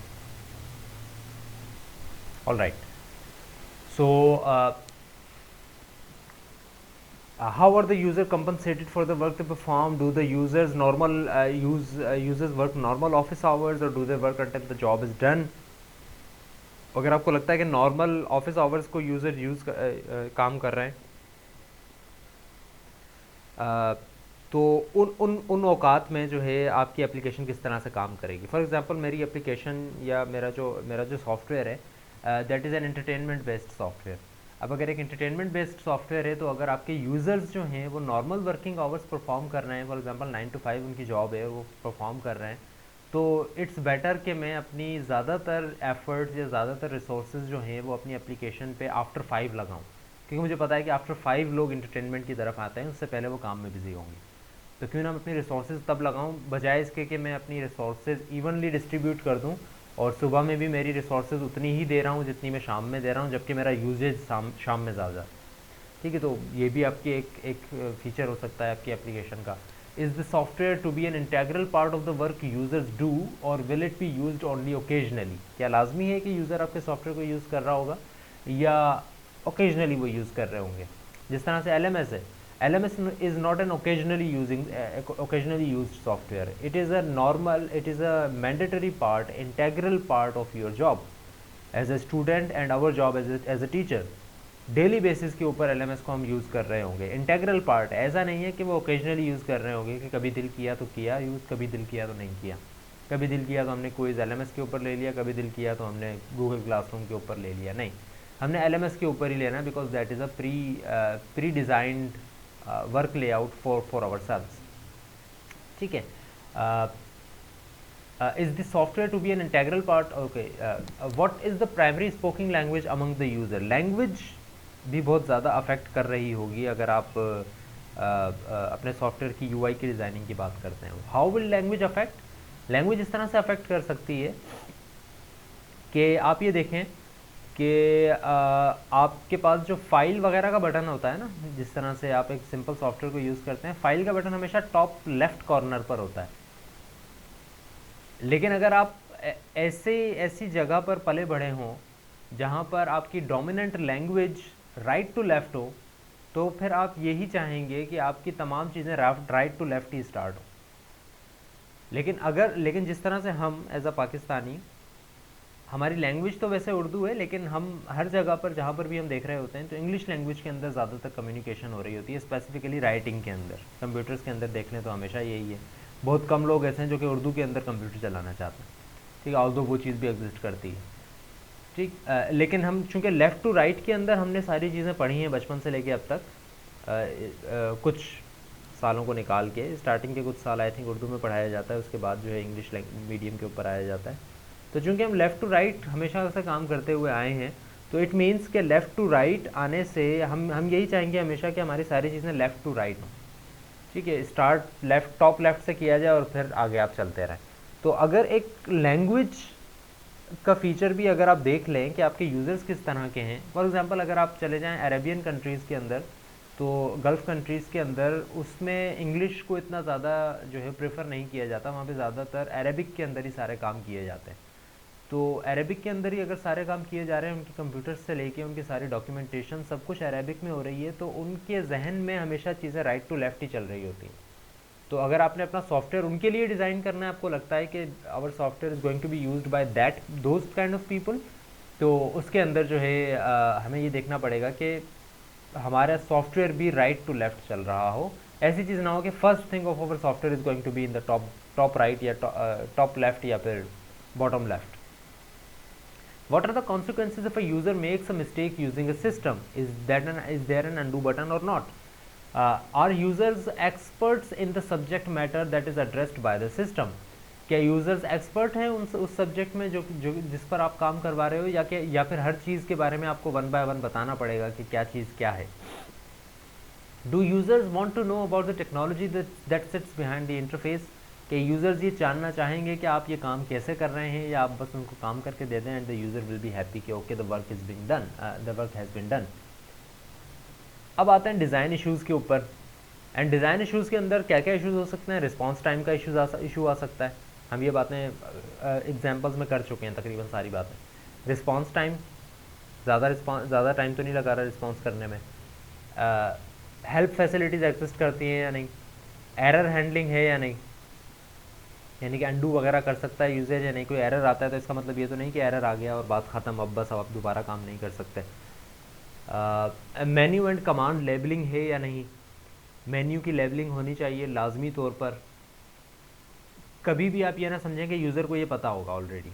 All right. So how are the user compensated for the work they perform? Do the users users work normal office hours, or do they work until the job is done? अगर आपको लगता है कि नॉर्मल ऑफिस आवर्स को यूज़र काम कर रहे हैं, तो उन औकात में जो है आपकी एप्लीकेशन किस तरह से काम करेगी। फॉर एग्जांपल मेरी एप्लीकेशन या मेरा जो सॉफ्टवेयर है, that is an entertainment based software. अब अगर एक एंटरटेनमेंट बेस्ड सॉफ्टवेयर है, तो अगर आपके यूज़र्स जो हैं वो नॉर्मल वर्किंग आवर्स परफॉर्म कर रहे हैं, फॉर एग्जांपल 9 to 5 उनकी जॉब है और वो परफॉर्म कर रहे हैं, तो इट्स बेटर कि मैं अपनी ज़्यादातर एफर्ट्स या ज़्यादातर रिसोर्सेज जो हैं वो अपनी एप्लीकेशन पे आफ्टर 5 लगाऊं, क्योंकि मुझे पता है कि आफ्टर 5 लोग इंटरटेनमेंट की तरफ आते हैं, उससे पहले वो काम में बिजी होंगे। तो क्यों ना मैं अपनी रिसोर्सेज तब लगाऊं, बजाय इसके कि मैं अपनी रिसोर्सेज इवनली डिस्ट्रीब्यूट कर दूं और सुबह में भी मेरी रिसोर्सेज उतनी ही दे रहा हूं जितनी मैं शाम में दे रहा हूं, जबकि मेरा यूजेज शाम में ज़्यादा। ठीक है, तो ये भी आपकी एक फीचर हो सकता है आपकी एप्लीकेशन का। Is the software to be an integral part of the work users do, or will it be used only occasionally? क्या लाजमी है कि यूज़र आपके सॉफ्टवेयर को यूज़ कर रहा होगा या ओकेजनली वो यूज़ कर रहे होंगे? जिस तरह से LMS है, LMS is not an occasionally used software. It is a mandatory part, integral part of your job as a student and our job as a teacher. Daily basis के ऊपर LMS को हम यूज़ कर रहे होंगे, इंटेग्रल पार्ट। ऐसा नहीं है कि वो ओकेजनली यूज़ कर रहे होंगे कि कभी दिल किया तो किया यूज़, कभी दिल किया तो नहीं किया। कभी दिल किया तो हमने क्विज़ LMS के ऊपर ले लिया, कभी दिल किया तो हमने गूगल क्लासरूम के ऊपर ले लिया। नहीं, हमने LMS के ऊपर ही लेना है, because that is a pre designed work layout for our cells. ठीक है। Is the software to be an integral part? Okay. What is the primary spoken language among the user? Language भी बहुत ज़्यादा अफेक्ट कर रही होगी अगर आप अपने सॉफ्टवेयर की UI की डिज़ाइनिंग की बात करते हैं। How will language affect? Language इस तरह से अफेक्ट कर सकती है कि आप ये देखें कि आपके पास जो फाइल वगैरह का बटन होता है ना, जिस तरह से आप एक सिंपल सॉफ्टवेयर को यूज़ करते हैं, फाइल का बटन हमेशा टॉप लेफ्ट कॉर्नर पर होता है। लेकिन अगर आप ऐसी जगह पर पले बढ़े हों जहाँ पर आपकी dominant language right to left हो, तो फिर आप यही चाहेंगे कि आपकी तमाम चीज़ें राइट टू लेफ़्ट ही स्टार्ट हो। लेकिन जिस तरह से हम एज अ पाकिस्तानी, हमारी लैंग्वेज तो वैसे उर्दू है, लेकिन हम हर जगह पर जहाँ पर भी हम देख रहे होते हैं तो इंग्लिश लैंग्वेज के अंदर ज़्यादातर कम्युनिकेशन हो रही होती है, स्पेसिफिकली राइटिंग के अंदर। कंप्यूटर्स के अंदर देख लें तो हमेशा यही है। बहुत कम लोग ऐसे हैं जो कि उर्दू के अंदर कंप्यूटर चलाना चाहते हैं। ठीक है, ऑल्दो वो चीज़ भी एग्जिस्ट करती है। ठीक, लेकिन हम चूँकि लेफ़्ट टू राइट के अंदर हमने सारी चीज़ें पढ़ी हैं बचपन से लेके अब तक, कुछ सालों को निकाल के, स्टार्टिंग के कुछ साल आई थिंक उर्दू में पढ़ाया जाता है, उसके बाद जो है इंग्लिश मीडियम के ऊपर आया जाता है। तो चूँकि हम लेफ़्ट टू राइट हमेशा से काम करते हुए आए हैं, तो इट मीन्स कि लेफ़्ट टू राइट आने से हम यही चाहेंगे हमेशा कि हमारी सारी चीज़ें लेफ़्ट टू राइट हों। ठीक है, स्टार्ट लेफ़्ट, टॉप लेफ़्ट से किया जाए और फिर आगे आप चलते रहें। तो अगर एक लैंग्वेज का फ़ीचर भी अगर आप देख लें कि आपके यूज़र्स किस तरह के हैं, फॉर एग्ज़ाम्पल अगर आप चले जाएँ अरेबियन कंट्रीज़ के अंदर, तो गल्फ़ कंट्रीज़ के अंदर उसमें इंग्लिश को इतना ज़्यादा जो है प्रेफर नहीं किया जाता, वहाँ पे ज़्यादातर अरेबिक के अंदर ही सारे काम किए जाते हैं। तो अरेबिक के अंदर ही अगर सारे काम किए जा रहे हैं, उनके कंप्यूटर से लेके उनकी सारी डॉक्यूमेंटेशन सब कुछ अरेबिक में हो रही है, तो उनके जहन में हमेशा चीज़ें राइट टू लेफ़्ट ही चल रही होती हैं। तो अगर आपने अपना सॉफ्टवेयर उनके लिए डिज़ाइन करना है, आपको लगता है कि our software is going to be used by those kind of people, तो उसके अंदर जो है हमें ये देखना पड़ेगा कि हमारा सॉफ्टवेयर भी राइट टू लेफ़्ट चल रहा हो। ऐसी चीज़ ना हो कि first thing of our software is going to be in the top right या टॉप लेफ़्ट या फिर bottom left. What are the consequences if a user makes a mistake using a system? Is there an undo button or not? Are users experts in the subject matter that is addressed by the system? क्या यूज़र्स एक्सपर्ट हैं उस सब्जेक्ट में जो जिस पर आप काम करवा रहे हो, या फिर हर चीज़ के बारे में आपको वन बाय वन बताना पड़ेगा कि क्या चीज़ क्या है? Do users want to know about the technology that sits behind the interface? कि यूज़र्स ये जानना चाहेंगे कि आप ये काम कैसे कर रहे हैं, या आप बस उनको काम करके दे दें and the user will be happy कि okay the work is being done, the work has been done. अब आते हैं डिज़ाइन इश्यूज़ के ऊपर। एंड डिज़ाइन इश्यूज़ के अंदर क्या क्या इश्यूज़ हो सकते हैं? रिस्पॉन्स टाइम का इशू आ सकता है। हम ये बातें एग्जांपल्स में कर चुके हैं तकरीबन सारी बातें। रिस्पॉन्स टाइम, ज़्यादा टाइम तो नहीं लगा रहा रिस्पॉन्स करने में। हेल्प फैसिलिटीज़ एग्जिस्ट करती हैं या नहीं, एरर हैंडलिंग है या नहीं, यानी कि अंडू वगैरह कर सकता है यूजेज या नहीं, कोई एरर आता है तो इसका मतलब ये तो नहीं कि एरर आ गया और बात ख़त्म, अब बस अब आप दोबारा काम नहीं कर सकते। मेन्यू एंड कमांड लेबलिंग है या नहीं, मेन्यू की लेबलिंग होनी चाहिए लाजमी तौर पर। कभी भी आप ये ना समझें कि यूज़र को ये पता होगा ऑलरेडी,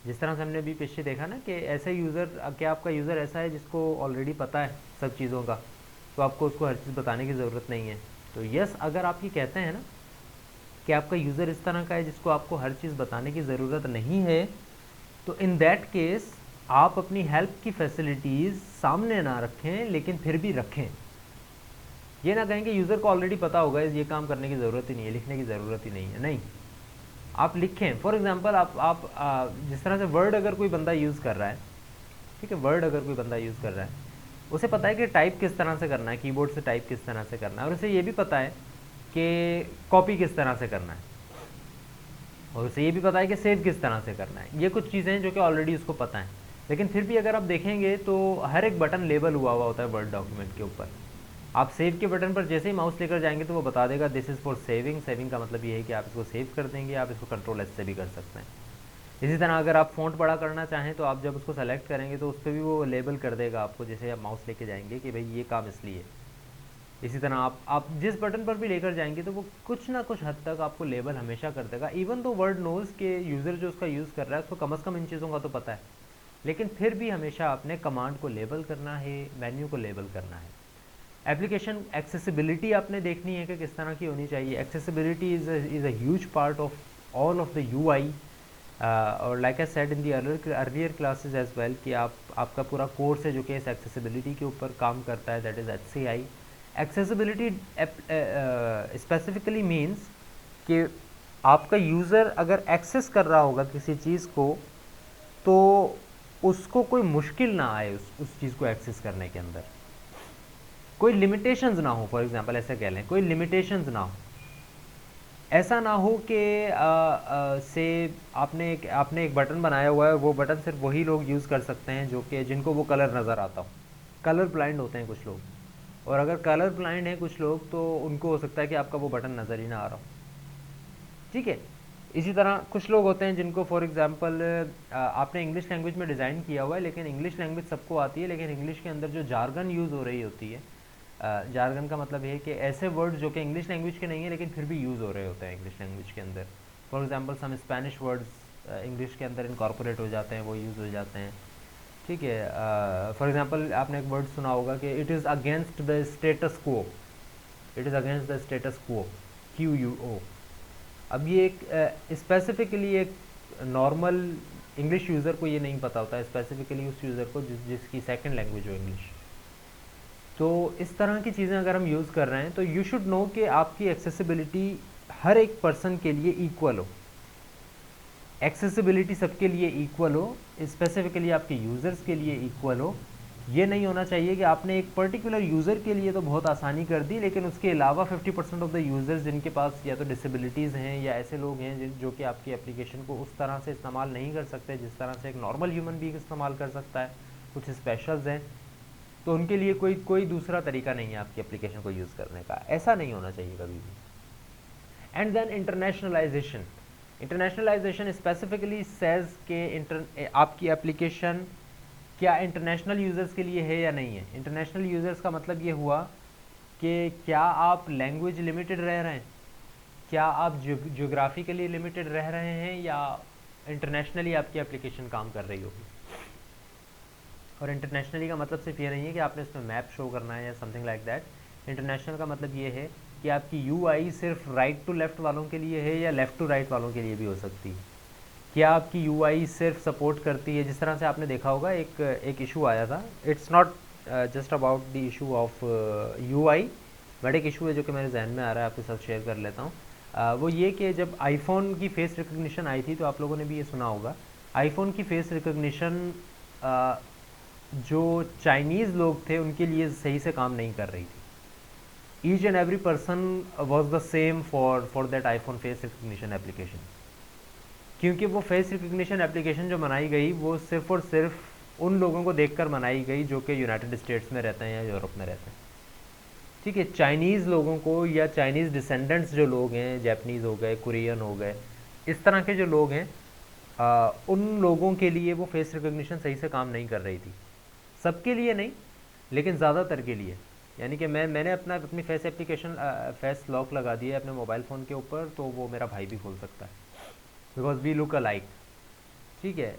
जिस तरह से हमने अभी पीछे देखा ना कि ऐसे यूज़र, क्या आपका यूज़र ऐसा है जिसको ऑलरेडी पता है सब चीज़ों का, तो आपको उसको हर चीज़ बताने की ज़रूरत नहीं है। तो यस, अगर आप ये कहते हैं ना कि आपका यूज़र इस तरह का है जिसको आपको हर चीज़ बताने की ज़रूरत नहीं है, तो इन दैट केस आप अपनी हेल्प की फैसिलिटीज़ सामने ना रखें, लेकिन फिर भी रखें। ये ना कहें कि यूज़र को ऑलरेडी पता होगा ये काम करने की ज़रूरत ही नहीं है, लिखने की ज़रूरत ही नहीं है, नहीं, आप लिखें। फॉर एग्जांपल आप जिस तरह से वर्ड अगर कोई बंदा यूज़ कर रहा है, ठीक है, वर्ड अगर कोई बंदा यूज़ कर रहा है, उसे पता है कि टाइप किस तरह से करना है, कीबोर्ड से टाइप किस तरह से करना है, और उसे ये भी पता है कि कॉपी किस तरह से करना है, और उसे ये भी पता है कि सेव किस तरह से करना है। ये कुछ चीज़ें हैं जो कि ऑलरेडी उसको पता है, लेकिन फिर भी अगर आप देखेंगे तो हर एक बटन लेबल हुआ हुआ होता है वर्ड डॉक्यूमेंट के ऊपर। आप सेव के बटन पर जैसे ही माउस लेकर जाएंगे तो वो बता देगा this is for saving. Saving का मतलब ये है कि आप इसको सेव कर देंगे, आप इसको कंट्रोल एस से भी कर सकते हैं। इसी तरह अगर आप फ़ॉन्ट बड़ा करना चाहें तो आप जब उसको सेलेक्ट करेंगे तो उस पर भी वो लेबल कर देगा आपको, जैसे आप माउस लेके जाएंगे कि भाई ये काम इसलिए। इसी तरह आप जिस बटन पर भी लेकर जाएंगे तो वो कुछ ना कुछ हद तक आपको लेबल हमेशा कर देगा। इवन तो वर्ड नोज़ के यूज़र जो उसका यूज़ कर रहा है उसको कम से कम इन चीज़ों का तो पता है, लेकिन फिर भी हमेशा आपने कमांड को लेबल करना है, मेन्यू को लेबल करना है। एप्लीकेशन एक्सेसिबिलिटी आपने देखनी है कि किस तरह की होनी चाहिए। Accessibility is a huge part of all of the UI, और like I said in the earlier classes as well कि आपका पूरा कोर्स है जो कि इस एक्सेसिबिलिटी के ऊपर काम करता है, that is HCI। Accessibility specifically means कि आपका यूज़र अगर एक्सेस कर रहा होगा किसी चीज़ को तो उसको कोई मुश्किल ना आए उस चीज़ को एक्सेस करने के अंदर, कोई लिमिटेशंस ना हो। फॉर एग्जांपल ऐसे कह लें, कोई लिमिटेशंस ना हो, ऐसा ना हो कि से आपने एक बटन बनाया हुआ है, वो बटन सिर्फ वही लोग यूज़ कर सकते हैं जो कि जिनको वो कलर नज़र आता हो। कलर ब्लाइंड होते हैं कुछ लोग, और अगर कलर ब्लाइंड हैं कुछ लोग तो उनको हो सकता है कि आपका वो बटन नज़र ही ना आ रहा हो, ठीक है। इसी तरह कुछ लोग होते हैं जिनको फॉर एग्जांपल आपने इंग्लिश लैंग्वेज में डिज़ाइन किया हुआ है, लेकिन इंग्लिश लैंग्वेज सबको आती है, लेकिन इंग्लिश के अंदर जो जार्गन यूज़ हो रही होती है, जार्गन का मतलब है कि ऐसे वर्ड्स जो कि इंग्लिश लैंग्वेज के नहीं है लेकिन फिर भी यूज़ हो रहे होते हैं इंग्लिश लैंग्वेज के अंदर। For example some Spanish words English के अंदर इनकॉर्पोरेट हो जाते हैं, वो यूज़ हो जाते हैं, ठीक है। फॉर एग्जांपल आपने एक वर्ड सुना होगा कि it is against the status quo, it is against the status quo, QUO। अब ये एक स्पेसिफिकली एक नॉर्मल इंग्लिश यूज़र को ये नहीं पता होता है, स्पेसिफिकली उस यूज़र को जिसकी सेकंड लैंग्वेज हो इंग्लिश। तो इस तरह की चीज़ें अगर हम यूज़ कर रहे हैं तो यू शुड नो कि आपकी एक्सेसिबिलिटी हर एक पर्सन के लिए इक्वल हो, एक्सेसिबिलिटी सबके लिए इक्वल हो, स्पेसिफिकली आपके यूज़र्स के लिए इक्वल हो। ये नहीं होना चाहिए कि आपने एक पर्टिकुलर यूज़र के लिए तो बहुत आसानी कर दी, लेकिन उसके अलावा 50% ऑफ द यूज़र्स जिनके पास या तो डिसेबिलिटीज़ हैं या ऐसे लोग हैं जो कि आपकी एप्लीकेशन को उस तरह से इस्तेमाल नहीं कर सकते जिस तरह से एक नॉर्मल ह्यूमन बीइंग इस्तेमाल कर सकता है, कुछ स्पेशल्स हैं, तो उनके लिए कोई दूसरा तरीका नहीं है आपकी एप्लीकेशन को यूज़ करने का। ऐसा नहीं होना चाहिए कभी भी। And then internationalization, internationalization specifically says के आपकी एप्लीकेशन क्या इंटरनेशनल यूज़र्स के लिए है या नहीं है। इंटरनेशनल यूज़र्स का मतलब ये हुआ कि क्या आप लैंग्वेज लिमिटेड रह रहे हैं, क्या आप ज्योग्राफिकली लिमिटेड रह रहे हैं, या इंटरनेशनली आपकी एप्लीकेशन काम कर रही होगी। और इंटरनेशनली का मतलब सिर्फ ये नहीं है कि आपने इसमें मैप शो करना है या समथिंग लाइक दैट। इंटरनेशनल का मतलब ये है कि आपकी UI सिर्फ राइट टू लेफ़्ट वालों के लिए है या लेफ़्ट टू राइट वालों के लिए भी हो सकती है। क्या आपकी UI सिर्फ सपोर्ट करती है, जिस तरह से आपने देखा होगा एक इशू आया था, it's not just about the issue of UI, but एक इशू है जो कि मेरे जहन में आ रहा है, आपके साथ शेयर कर लेता हूँ। वो ये कि जब आईफोन की फेस रिकग्निशन आई थी तो आप लोगों ने भी ये सुना होगा, आईफोन की फेस रिकग्निशन जो चाइनीज़ लोग थे उनके लिए सही से काम नहीं कर रही थी। Each and every person was the same for that iPhone face recognition application, क्योंकि वो फेस रिकग्निशन एप्लीकेशन जो बनाई गई वो सिर्फ और सिर्फ उन लोगों को देखकर बनाई गई जो कि यूनाइटेड स्टेट्स में रहते हैं या यूरोप में रहते हैं। ठीक है, चाइनीज़ लोगों को या चाइनीज़ डिसेंडेंट्स जो लोग हैं, जापानीज़ हो गए, कोरियन हो गए, इस तरह के जो लोग हैं, उन लोगों के लिए वो फेस रिकॉग्निशन सही से काम नहीं कर रही थी। सबके लिए नहीं, लेकिन ज़्यादातर के लिए। यानी कि मैंने अपनी फेस एप्लीकेशन, फेस लॉक लगा दिया है अपने मोबाइल फ़ोन के ऊपर, तो वो मेरा भाई भी खोल सकता है, बिकॉज वी लुक अलाइक। ठीक है,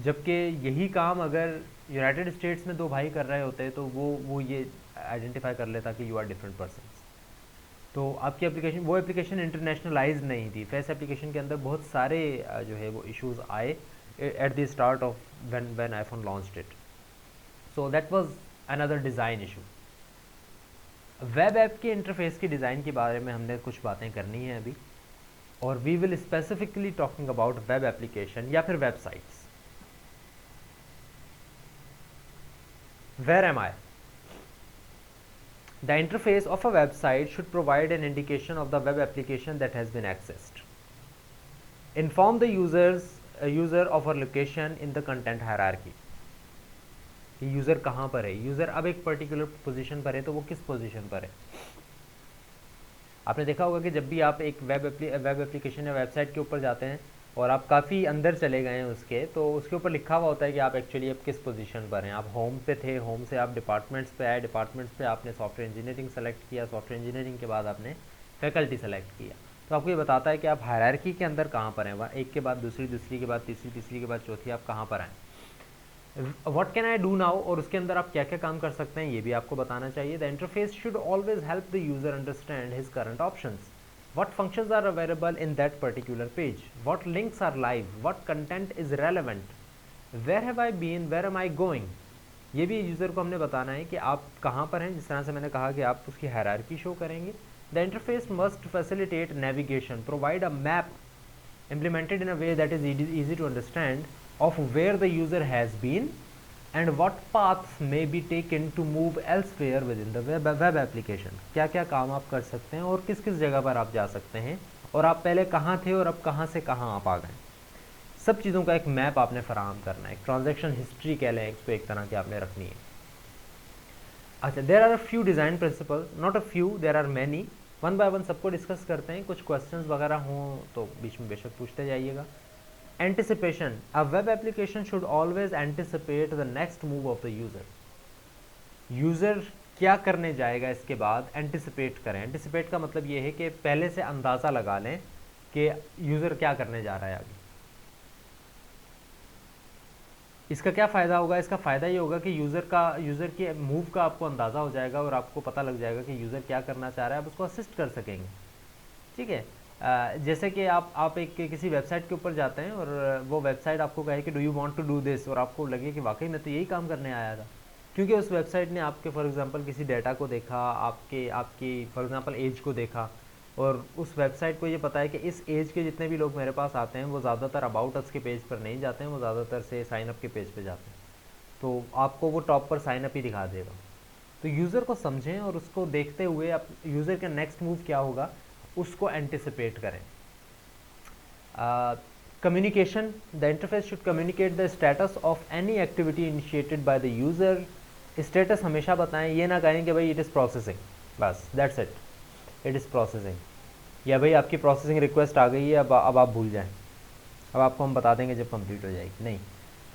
जबकि यही काम अगर यूनाइटेड स्टेट्स में दो भाई कर रहे होते तो वो ये आइडेंटिफाई कर लेता कि यू आर डिफरेंट पर्सन। तो आपकी एप्लीकेशन, वो एप्लीकेशन इंटरनेशनलाइज नहीं थी। फेस एप्लीकेशन के अंदर बहुत सारे जो है वो इश्यूज आए at the start of when iPhone launched it. So that was another design issue. Web app के इंटरफेस की डिज़ाइन के बारे में हमने कुछ बातें करनी है अभी, और we will specifically talking about web application या फिर websites. Where am I? The interface of a website should provide an indication of the web application that has been accessed. Inform the user of a location in the content hierarchy. कि यूज़र कहाँ पर है, यूज़र अब एक पर्टिकुलर पोजीशन पर है तो वो किस पोजीशन पर है। आपने देखा होगा कि जब भी आप एक वेब एप्लीकेशन या वेबसाइट के ऊपर जाते हैं और आप काफ़ी अंदर चले गए हैं उसके, तो उसके ऊपर लिखा हुआ होता है कि आप एक्चुअली अब किस पोजीशन पर हैं। आप होम पे थे, होम से आप डिपार्टमेंट्स पे आए, डिपार्टमेंट्स पे आपने सॉफ्टवेयर इंजीनियरिंग सेलेक्ट किया, सॉफ्टवेयर इंजीनियरिंग के बाद आपने फैकल्टी सेलेक्ट किया। तो आपको ये बताता है कि आप हायरार्की के अंदर कहाँ पर हैं, एक के बाद दूसरी, दूसरी के बाद तीसरी, तीसरी के बाद चौथी, आप कहाँ पर आएँ। What can I do now, और उसके अंदर आप क्या क्या काम कर सकते हैं ये भी आपको बताना चाहिए। The interface should always help the user understand his current options, what functions are available in that particular page, what links are live, what content is relevant, where have I been, where am I going। ये भी यूज़र को हमने बताना है कि आप कहाँ पर हैं। जिस तरह से मैंने कहा कि आप उसकी हायरार्की शो करेंगे। The interface must facilitate navigation, provide a map implemented in a way that is easy to understand of where the user has been and what paths may be taken to move elsewhere within the web application। क्या क्या काम आप कर सकते हैं और किस किस जगह पर आप जा सकते हैं, और आप पहले कहाँ थे और अब कहाँ से कहाँ आप आ गए। सब चीज़ों का एक मैप आपने फराहम करना है। एक ट्रांजैक्शन हिस्ट्री कह लें इसको, एक तरह की आपने रखनी है। अच्छा, there are a few design principle, not a few, there are many. One by one सबको डिस्कस करते हैं। कुछ क्वेश्चंस वगैरह हों तो बीच में बेशक पूछते जाइएगा। Anticipation, a web application should always anticipate the next move of the user. User क्या करने जाएगा इसके बाद एंटिसिपेट करें। एंटिसिपेट का मतलब ये है कि पहले से अंदाज़ा लगा लें कि यूज़र क्या करने जा रहा है आगे। इसका क्या फ़ायदा होगा? इसका फ़ायदा ये होगा कि यूज़र के मूव का आपको अंदाज़ा हो जाएगा और आपको पता लग जाएगा कि यूज़र क्या करना चाह रहा है, आप उसको असिस्ट कर सकेंगे। ठीक है, जैसे कि आप एक किसी वेबसाइट के ऊपर जाते हैं और वो वेबसाइट आपको कहे कि do you want to do this, और आपको लगे कि वाकई मैं तो यही काम करने आया था, क्योंकि उस वेबसाइट ने आपके फॉर एग्जांपल किसी डेटा को देखा, आपकी फॉर एग्जांपल एज को देखा, और उस वेबसाइट को ये पता है कि इस एज के जितने भी लोग मेरे पास आते हैं वो ज़्यादातर अबाउट अस के पेज पर नहीं जाते हैं, वो ज़्यादातर से साइन अप के पेज पे जाते हैं, तो आपको वो टॉप पर साइन अप ही दिखा देगा। तो यूज़र को समझें और उसको देखते हुए आप यूज़र का नेक्स्ट मूव क्या होगा उसको एंटिसिपेट करें। Communication, the interface should communicate the status of any activity initiated by the user. Status हमेशा बताएं, ये ना कहें कि भाई इट इज़ प्रोसेसिंग, बस that's it, it is processing, या भाई आपकी प्रोसेसिंग रिक्वेस्ट आ गई है, अब आप भूल जाएं, अब आपको हम बता देंगे जब कंप्लीट हो जाएगी। नहीं,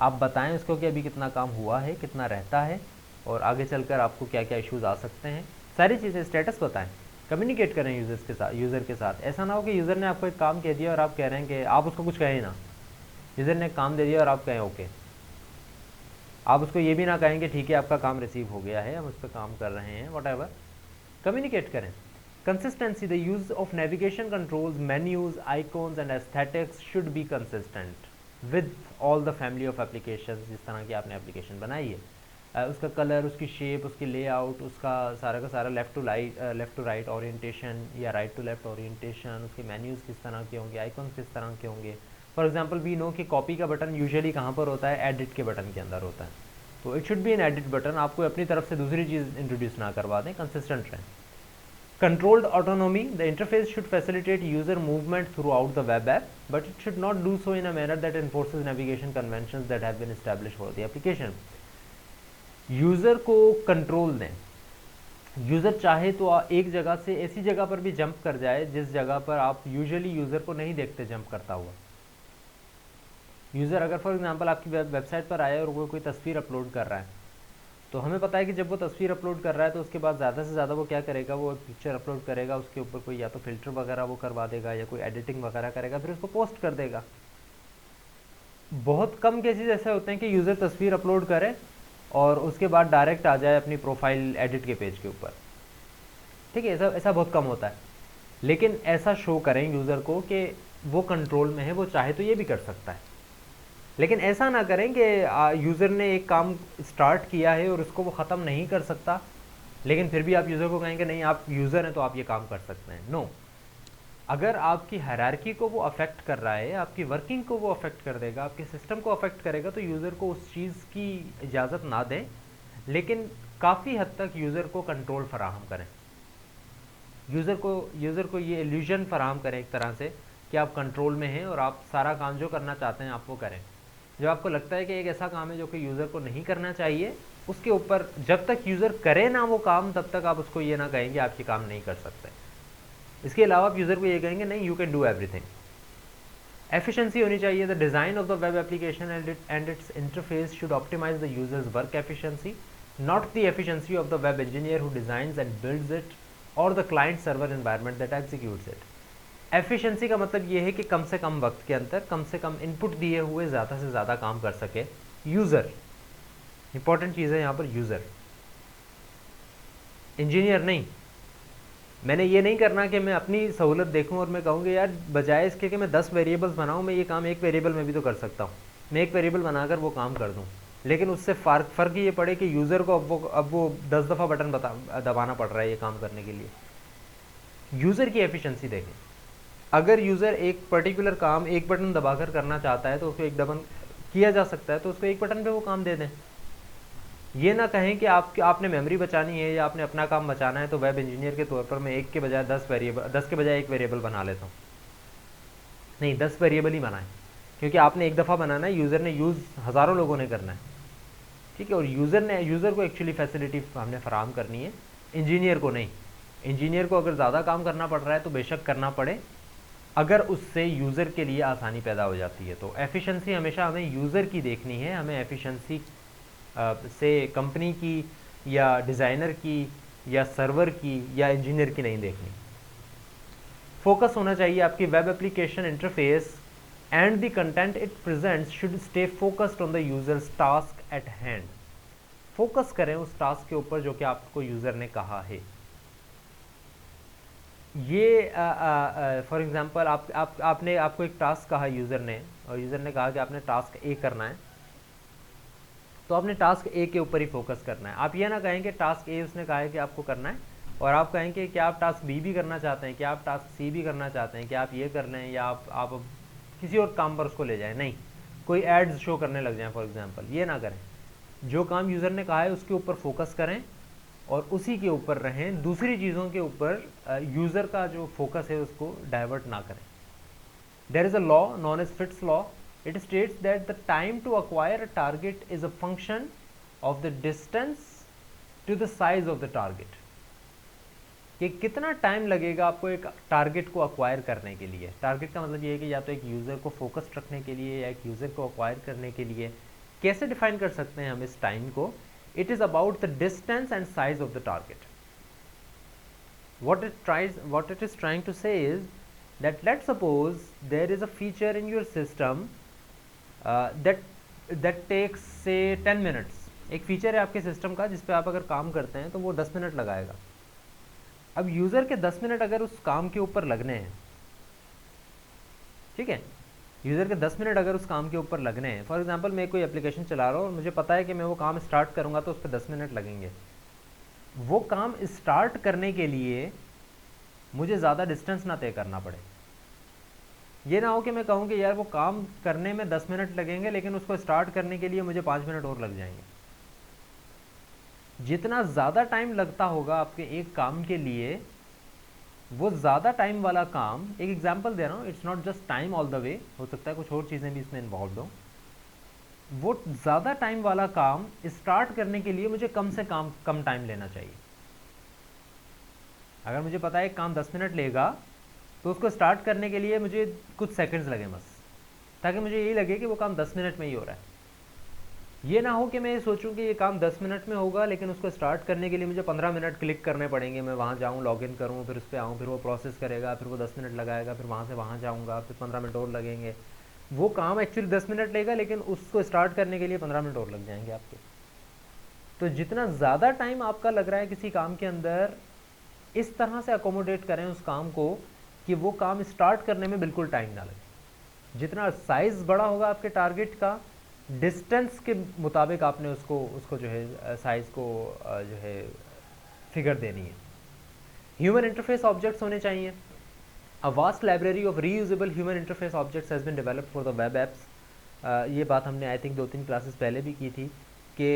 आप बताएं उसको कि अभी कितना काम हुआ है, कितना रहता है, और आगे चलकर आपको क्या क्या इश्यूज़ आ सकते हैं, सारी चीज़ें स्टेटस बताएं। कम्युनिकेट करें यूज़र के साथ। ऐसा ना हो कि यूज़र ने आपको एक काम कह दिया और आप कह रहे हैं कि आप उसको कुछ कहें ना। यूज़र ने काम दे दिया और आप कहें ओके। आप उसको ये भी ना कहें कि ठीक है आपका काम रिसीव हो गया है, हम उस पर काम कर रहे हैं, वट। कम्युनिकेट करें। Consistency, the use of navigation controls, menus, icons and aesthetics should be consistent with all the family of application. जिस तरह की आपने एप्लीकेशन बनाई है, उसका कलर, उसकी शेप, उसकी लेआउट, उसका सारा का सारा लेफ़्ट टू राइट ओरिएंटेशन या राइट टू लेफ़्ट ओरिएंटेशन, उसके मेन्यूज़ किस तरह के होंगे, आइकॉन्स किस तरह के होंगे। फॉर एग्जांपल वी नो कि कॉपी का बटन यूजुअली कहाँ पर होता है, एडिट के बटन के अंदर होता है, तो it should B an edit button. आपको अपनी तरफ से दूसरी चीज़ इंट्रोड्यूस ना करवा दें, कंसिस्टेंट रहें। Controlled autonomy, the interface should facilitate user movement throughout the web app, but it should not do so in a manner that enforces navigation conventions that have been established for the application। User को कंट्रोल दें, यूज़र चाहे तो एक जगह से ऐसी जगह पर भी जंप कर जाए जिस जगह पर आप यूजुअली यूज़र को नहीं देखते जंप करता हुआ। यूज़र अगर फॉर एग्जांपल आपकी वेबसाइट पर आया और वो कोई तस्वीर अपलोड कर रहा है, तो हमें पता है कि जब वो तस्वीर अपलोड कर रहा है तो उसके बाद ज़्यादा से ज़्यादा वो क्या करेगा, वो एक पिक्चर अपलोड करेगा, उसके ऊपर कोई या तो फिल्टर वगैरह वो करवा देगा या कोई एडिटिंग वगैरह करेगा, फिर उसको पोस्ट कर देगा। बहुत कम केसेस ऐसे होते हैं कि यूज़र तस्वीर अपलोड करे और उसके बाद डायरेक्ट आ जाए अपनी प्रोफाइल एडिट के पेज के ऊपर। ठीक है, ऐसा ऐसा बहुत कम होता है। लेकिन ऐसा शो करें यूज़र को कि वो कंट्रोल में है, वो चाहे तो ये भी कर सकता है। लेकिन ऐसा ना करें कि यूज़र ने एक काम स्टार्ट किया है और उसको वो ख़त्म नहीं कर सकता, लेकिन फिर भी आप यूज़र को कहेंगे नहीं आप यूज़र हैं तो आप ये काम कर सकते हैं। नो, अगर आपकी हायरार्की को वो अफेक्ट कर रहा है, आपकी वर्किंग को वो अफेक्ट कर देगा, आपके सिस्टम को अफेक्ट करेगा, तो यूज़र को उस चीज़ की इजाज़त ना दें, लेकिन काफ़ी हद तक यूज़र को कंट्रोल फराहम करें। यूज़र को ये इल्यूजन फराहम करें एक तरह से कि आप कंट्रोल में हैं और आप सारा काम जो करना चाहते हैं आप वो करें। जब आपको लगता है कि एक ऐसा काम है जो कि यूज़र को नहीं करना चाहिए, उसके ऊपर जब तक यूज़र करे ना वो काम, तब तक आप उसको ये ना कहेंगे आप ये काम नहीं कर सकते। इसके अलावा आप यूज़र को ये कहेंगे नहीं, you can do everything. Efficiency होनी चाहिए। The design of the web application and its interface should optimize the users work efficiency, not the efficiency of the web engineer who designs and builds it or the client server environment that executes it. Efficiency का मतलब ये है कि कम से कम वक्त के अंदर कम से कम इनपुट दिए हुए ज़्यादा से ज़्यादा काम कर सके यूज़र। इंपॉर्टेंट चीज़ है यहाँ पर यूज़र, इंजीनियर नहीं। मैंने ये नहीं करना कि मैं अपनी सहूलत देखूं और मैं कहूँगा यार बजाय इसके कि मैं 10 वेरिएबल्स बनाऊं, मैं ये काम एक वेरिएबल में भी तो कर सकता हूँ, मैं एक वेरिएबल बनाकर वो काम कर दूं। लेकिन उससे फ़र्क ये पड़े कि यूज़र को अब वो 10 दफ़ा बटन दबाना पड़ रहा है ये काम करने के लिए। यूज़र की एफिशिएंसी देखें। अगर यूज़र एक पर्टिकुलर काम एक बटन दबाकर करना चाहता है तो उसको एक बटन किया जा सकता है, तो उसको एक बटन पे वो काम दे दें। ये ना कहें कि आपने मेमोरी बचानी है या आपने अपना काम बचाना है तो वेब इंजीनियर के तौर पर मैं एक के बजाय 10 के बजाय एक वेरिएबल बना लेता हूँ। नहीं, 10 वेरिएबल ही बनाएं, क्योंकि आपने एक दफ़ा बनाना है, यूज़र ने यूज़ हज़ारों लोगों ने करना है। ठीक है, और यूज़र को एक्चुअली फैसिलिटी हमने फ़राहम करनी है, इंजीनियर को नहीं। इंजीनियर को अगर ज़्यादा काम करना पड़ रहा है तो बेशक करना पड़े, अगर उससे यूज़र के लिए आसानी पैदा हो जाती है। तो एफिशिएंसी हमेशा हमें यूज़र की देखनी है, हमें एफिशिएंसी से कंपनी की या डिज़ाइनर की या सर्वर की या इंजीनियर की नहीं देखनी। फोकस होना चाहिए आपकी web application interface and the content it presents should stay focused on the users task at hand. Focus करें उस टास्क के ऊपर जो कि आपको यूज़र ने कहा है। ये फॉर एग्जांपल आपने आपको एक टास्क कहा यूज़र ने, और यूज़र ने कहा कि आपने टास्क ए करना है, तो आपने टास्क ए के ऊपर ही फोकस करना है। आप ये ना कहें कि टास्क ए उसने कहा है कि आपको करना है और आप कहें कि क्या आप टास्क बी भी करना चाहते हैं, क्या आप टास्क सी भी करना चाहते हैं, क्या आप ये कर लें या आप किसी और काम पर उसको ले जाएं। नहीं, कोई एड्स शो करने लग जाएं फॉर एग्जांपल, ये ना करें। जो काम यूज़र ने कहा है उसके ऊपर फोकस करें और उसी के ऊपर रहें, दूसरी चीज़ों के ऊपर यूज़र का जो फोकस है उसको डाइवर्ट ना करें। There is a law known as Fitts law. It states that the time to acquire a target is a function of the distance to the size of the target. कि कितना टाइम लगेगा आपको एक टारगेट को अक्वायर करने के लिए। टारगेट का मतलब ये है कि या तो एक यूज़र को फोकस्ड रखने के लिए या एक यूज़र को अक्वायर करने के लिए। कैसे डिफाइन कर सकते हैं हम इस टाइम को? It is about the distance and size of the target. what it is trying to say is that let's suppose there is a feature in your system that takes say 10 minutes. एक फीचर है आपके सिस्टम का जिस पे आप अगर काम करते हैं तो वो 10 मिनट लगाएगा। अब यूज़र के 10 मिनट अगर उस काम के ऊपर लगने हैं, ठीक है, यूज़र के 10 मिनट अगर उस काम के ऊपर लगने हैं, फॉर एग्जांपल मैं कोई एप्लीकेशन चला रहा हूँ और मुझे पता है कि मैं वो काम स्टार्ट करूँगा तो उस पर 10 मिनट लगेंगे। वो काम स्टार्ट करने के लिए मुझे ज़्यादा डिस्टेंस ना तय करना पड़े। ये ना हो कि मैं कहूँ कि यार वो काम करने में 10 मिनट लगेंगे लेकिन उसको स्टार्ट करने के लिए मुझे 5 मिनट और लग जाएंगे। जितना ज़्यादा टाइम लगता होगा आपके एक काम के लिए, वो ज़्यादा टाइम वाला काम, एक एग्जांपल दे रहा हूँ, it's not just time all the way, हो सकता है कुछ और चीज़ें भी इसमें इन्वॉल्व हो। वो ज़्यादा टाइम वाला काम स्टार्ट करने के लिए मुझे कम से कम टाइम लेना चाहिए। अगर मुझे पता है काम 10 मिनट लेगा तो उसको स्टार्ट करने के लिए मुझे कुछ सेकंड्स लगे बस, ताकि मुझे यही लगे कि वो काम 10 मिनट में ही हो रहा है। ये ना हो कि मैं ये सोचूं कि ये काम 10 मिनट में होगा लेकिन उसको स्टार्ट करने के लिए मुझे 15 मिनट क्लिक करने पड़ेंगे, मैं वहाँ जाऊँ, लॉगिन करूँ, फिर उस पर आऊँ, फिर वो प्रोसेस करेगा, फिर वो 10 मिनट लगाएगा, फिर वहाँ से वहाँ जाऊँगा, फिर 15 मिनट और लगेंगे। वो काम एक्चुअली 10 मिनट लेगा लेकिन उसको स्टार्ट करने के लिए 15 मिनट और लग जाएंगे आपके। तो जितना ज़्यादा टाइम आपका लग रहा है किसी काम के अंदर, इस तरह से अकोमोडेट करें उस काम को कि वो काम स्टार्ट करने में बिल्कुल टाइम ना लगे। जितना साइज़ बड़ा होगा आपके टारगेट का, डिस्टेंस के मुताबिक आपने उसको जो है साइज़ को जो है फिगर देनी है। ह्यूमन इंटरफेस ऑब्जेक्ट्स होने चाहिए। A vast library of reusable human interface objects has been developed for the web apps. ये बात हमने आई थिंक 2-3 क्लासेस पहले भी की थी कि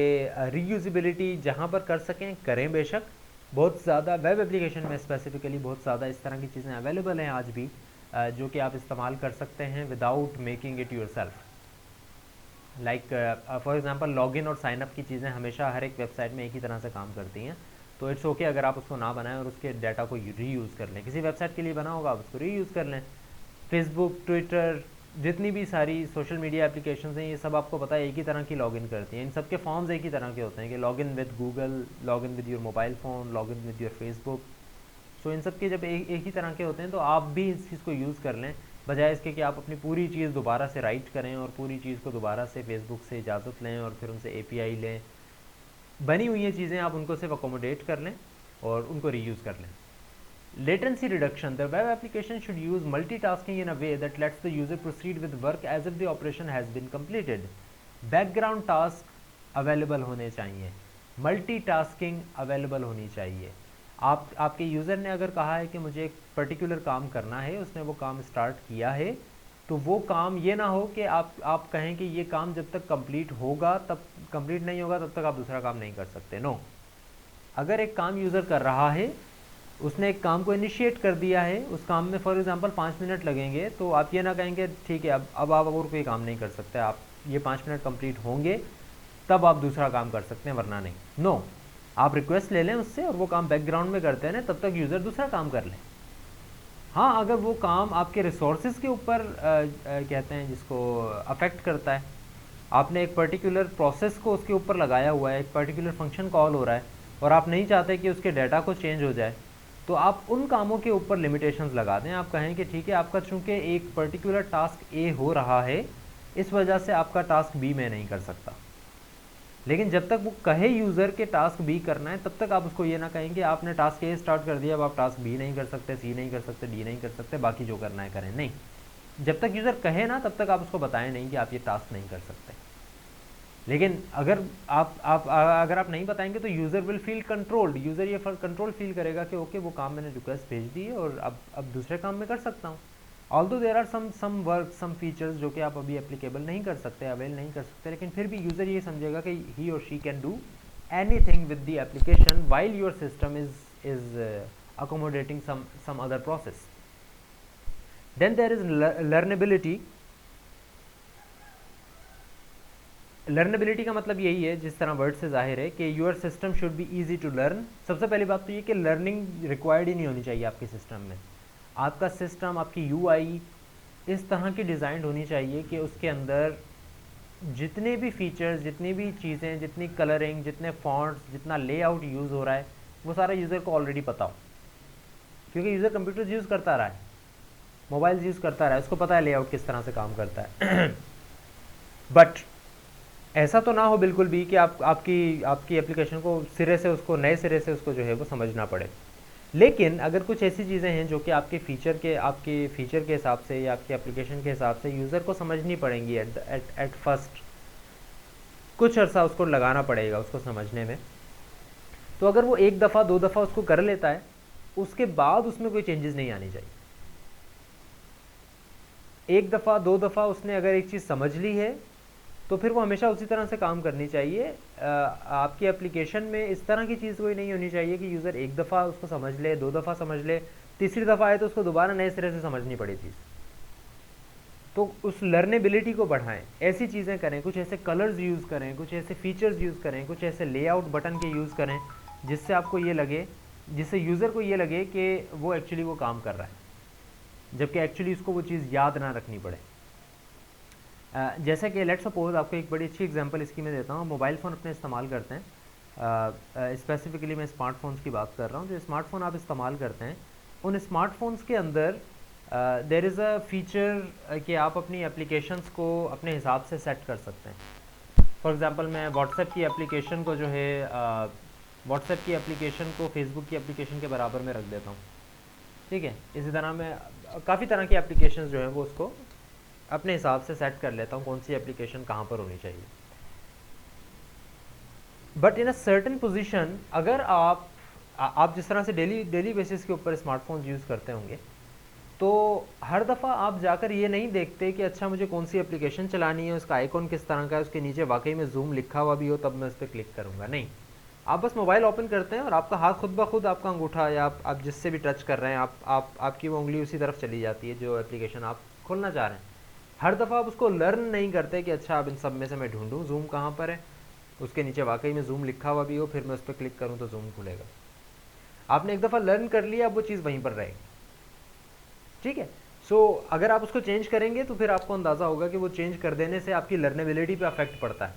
रीयूजिबिलिटी जहाँ पर कर सकें करें बेशक। बहुत ज़्यादा वेब एप्लीकेशन में स्पेसिफिकली बहुत ज़्यादा इस तरह की चीज़ें अवेलेबल हैं आज भी, जो कि आप इस्तेमाल कर सकते हैं without making it yourself. Like for example login और साइनअप की चीज़ें हमेशा हर एक वेबसाइट में एक ही तरह से काम करती हैं, तो इट्स ओके अगर आप उसको ना बनाएं और उसके डाटा को रीयूज़ कर लें। किसी वेबसाइट के लिए बना होगा आप उसको रीयूज़ कर लें। फेसबुक, ट्विटर, जितनी भी सारी सोशल मीडिया एप्लीकेशंस हैं, ये सब आपको पता है एक ही तरह की लॉगिन करती हैं। इन सब के फॉर्म्स एक ही तरह के होते हैं कि login with Google, login with your mobile phone, login with your Facebook. So इन सब के जब एक ही तरह के होते हैं तो आप भी इस चीज़ को यूज़ कर लें, बजाय इसके कि आप अपनी पूरी चीज़ दोबारा से राइट करें और पूरी चीज़ को दोबारा से फेसबुक से इजाज़त लें और फिर उनसे API लें। बनी हुई ये चीज़ें आप उनको सिर्फ अकोमोडेट कर लें और उनको रीयूज़ कर लें। Latency reduction. The web application should use multitasking in a way that lets the user proceed with work as if the operation has been completed. Background task available होने चाहिए, multitasking available होनी चाहिए। आपके यूज़र ने अगर कहा है कि मुझे एक पर्टिकुलर काम करना है, उसने वो काम स्टार्ट किया है, तो वो काम ये ना हो कि आप कहें कि ये काम जब तक कंप्लीट होगा, तब कंप्लीट नहीं होगा तब तक आप दूसरा काम नहीं कर सकते। नो, अगर एक काम यूज़र कर रहा है, उसने एक काम को इनिशिएट कर दिया है, उस काम में फॉर एग्जांपल 5 मिनट लगेंगे, तो आप ये ना कहेंगे ठीक है अब आप और कोई काम नहीं कर सकते, आप ये 5 मिनट कंप्लीट होंगे तब आप दूसरा काम कर सकते हैं, वरना नहीं। नो, आप रिक्वेस्ट ले लें उससे और वो काम बैकग्राउंड में करते हैं ना, तब तक यूज़र दूसरा काम कर लें। हाँ, अगर वो काम आपके रिसोर्सेज के ऊपर कहते हैं जिसको अफेक्ट करता है, आपने एक पर्टिकुलर प्रोसेस को उसके ऊपर लगाया हुआ है, एक पर्टिकुलर फंक्शन कॉल हो रहा है और आप नहीं चाहते कि उसके डाटा को चेंज हो जाए, तो आप उन कामों के ऊपर लिमिटेशंस लगा दें। आप कहें कि ठीक है आपका चूँकि एक पर्टिकुलर टास्क A हो रहा है, इस वजह से आपका टास्क B मैं नहीं कर सकता। लेकिन जब तक वो कहे यूज़र के टास्क B करना है, तब तक आप उसको ये ना कहें कि आपने टास्क A स्टार्ट कर दिया, अब आप टास्क B नहीं कर सकते, C नहीं कर सकते, D नहीं कर सकते, बाकी जो करना है करें। नहीं, जब तक यूज़र कहे ना तब तक आप उसको बताएं नहीं कि आप ये टास्क नहीं कर सकते। लेकिन अगर आप नहीं बताएंगे तो user will feel controlled. User ये कंट्रोल फील करेगा कि ओके वो काम मैंने रिक्वेस्ट भेज दी है और अब दूसरे काम में कर सकता हूँ। Although there are some work, some features जो कि आप अभी एप्लीकेबल नहीं कर सकते, अवेल नहीं कर सकते, लेकिन फिर भी यूज़र ये समझेगा कि ही और she can do anything with the application while your system is accommodating some other process. Then there is learnability. Learnability का मतलब यही है, जिस तरह वर्ड से जाहिर है, कि your system should be easy to learn. सबसे पहली बात तो ये कि लर्निंग रिक्वायर्ड ही नहीं होनी चाहिए आपके सिस्टम में। आपका सिस्टम, आपकी UI इस तरह की डिज़ाइंड होनी चाहिए कि उसके अंदर जितने भी फीचर्स, जितनी भी चीज़ें, जितनी कलरिंग, जितने फॉन्ट्स, जितना लेआउट यूज़ हो रहा है, वो सारा यूज़र को ऑलरेडी पता हो, क्योंकि यूज़र कंप्यूटर्स यूज़ करता रहा है, मोबाइल्स यूज़ करता रहा है, उसको पता है लेआउट किस तरह से काम करता है। बट ऐसा तो ना हो बिल्कुल भी कि आपकी एप्लीकेशन को सिरे से उसको नए सिरे से उसको जो है वो समझना पड़े। लेकिन अगर कुछ ऐसी चीज़ें हैं जो कि आपके फ़ीचर के हिसाब से या आपकी एप्लीकेशन के हिसाब से यूज़र को समझनी पड़ेंगी एट फर्स्ट, कुछ अर्सा उसको लगाना पड़ेगा उसको समझने में, तो अगर वो एक दफ़ा 2 दफ़ा उसको कर लेता है, उसके बाद उसमें कोई चेंजेस नहीं आनी चाहिए। एक दफ़ा 2 दफ़ा उसने अगर एक चीज़ समझ ली है तो फिर वो हमेशा उसी तरह से काम करनी चाहिए। आपकी एप्लीकेशन में इस तरह की चीज़ कोई नहीं होनी चाहिए कि यूज़र एक दफ़ा उसको समझ ले, 2 दफ़ा समझ ले, तीसरी दफ़ा आए तो उसको दोबारा नए सिरे से समझनी पड़े चीज़। तो उस लर्नेबिलिटी को बढ़ाएं, ऐसी चीज़ें करें, कुछ ऐसे कलर्स यूज़ करें, कुछ ऐसे फीचर्स यूज़ करें, कुछ ऐसे लेआउट बटन के यूज़ करें जिससे आपको ये लगे जिससे यूज़र को ये लगे कि वो एक्चुअली वो काम कर रहा है, जबकि एक्चुअली उसको वो चीज़ याद ना रखनी पड़े। जैसे कि लेट सपोज आपको एक बड़ी अच्छी एग्जांपल इसकी मैं देता हूँ। मोबाइल फ़ोन अपने इस्तेमाल करते हैं, स्पेसिफिकली मैं स्मार्टफोन्स की बात कर रहा हूँ। जो स्मार्टफोन आप इस्तेमाल करते हैं, उन स्मार्टफोन्स के अंदर देर इज़ अ फीचर कि आप अपनी एप्लीकेशंस को अपने हिसाब से सेट कर सकते हैं। फॉर एग्ज़ाम्पल मैं व्हाट्सएप की एप्लीकेशन को जो है व्हाट्सएप की एप्लीकेशन को फेसबुक की एप्लीकेशन के बराबर में रख देता हूँ, ठीक है। इसी तरह मैं काफ़ी तरह की एप्लीकेशंस जो है वो उसको अपने हिसाब से सेट कर लेता हूँ कौन सी एप्लीकेशन कहाँ पर होनी चाहिए। But in a certain position, अगर आप जिस तरह से डेली बेसिस के ऊपर स्मार्टफोन्स यूज़ करते होंगे, तो हर दफ़ा आप जाकर ये नहीं देखते कि अच्छा मुझे कौन सी एप्लीकेशन चलानी है, उसका आइकॉन किस तरह का है, उसके नीचे वाकई में जूम लिखा हुआ भी हो तब मैं उस पर क्लिक करूँगा। नहीं, आप बस मोबाइल ओपन करते हैं और आपका हाथ खुद ब खुद आपका अंगूठा या आप जिससे भी टच कर रहे हैं, आपकी वो उंगली उसी तरफ चली जाती है जो एप्लीकेशन आप खोलना चाह रहे हैं। हर दफ़ा आप उसको लर्न नहीं करते कि अच्छा अब इन सब में से मैं ढूंढूं जूम कहाँ पर है, उसके नीचे वाकई में जूम लिखा हुआ भी हो, फिर मैं उस पर क्लिक करूँ तो जूम खुलेगा। आपने एक दफ़ा लर्न कर लिया, अब वो चीज़ वहीं पर रहेगी, ठीक है। सो अगर आप उसको चेंज करेंगे तो फिर आपको अंदाज़ा होगा कि वो चेंज कर देने से आपकी लर्नेबिलिटी पे अफेक्ट पड़ता है।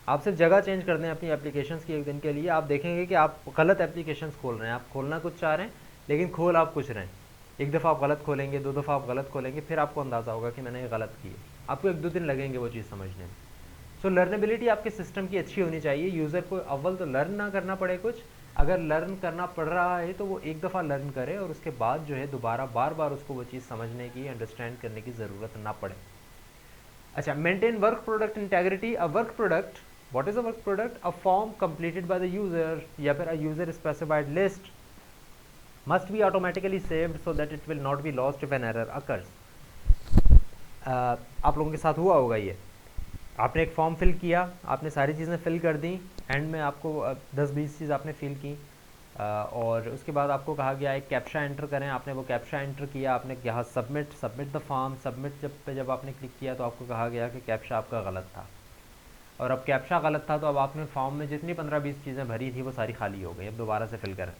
आप सिर्फ जगह चेंज कर दें अपनी एप्लीकेशंस की एक दिन के लिए, आप देखेंगे कि आप गलत एप्लीकेशंस खोल रहे हैं। आप खोलना कुछ चाह रहे हैं लेकिन खोल आप कुछ रहे हैं। एक दफ़ा आप गलत खोलेंगे, 2 दफ़ा आप गलत खोलेंगे, फिर आपको अंदाज़ा होगा कि मैंने ये गलत की है। आपको 1-2 दिन लगेंगे वो चीज़ समझने में। सो लर्नेबिलिटी आपके सिस्टम की अच्छी होनी चाहिए। यूज़र को अव्वल तो लर्न ना करना पड़े कुछ, अगर लर्न करना पड़ रहा है तो वो एक दफ़ा लर्न करे और उसके बाद जो है दोबारा बार बार उसको वो चीज़ समझने की, अंडरस्टैंड करने की ज़रूरत ना पड़े। अच्छा, maintain work product integrity. A work product, what is a work product? A form completed by the user या फिर अ user specified list must be automatically saved so that it will not be lost if an error occurs. आप लोगों के साथ हुआ होगा ये, आपने एक फॉर्म फिल किया, आपने सारी चीज़ें फिल कर दी, एंड में आपको 10-20 चीज़ आपने फिल की, और उसके बाद आपको कहा गया एक कैप्चा एंटर करें। आपने वो कैप्चा एंटर किया, आपने कहा सबमिट द फॉर्म। सबमिट जब आपने क्लिक किया तो आपको कहा गया कि कैप्चा आपका गलत था, और अब कैप्चा गलत था तो अब आपने फॉर्म में जितनी 15-20 चीज़ें भरी थी वो सारी खाली हो गई, अब दोबारा से फिल करें,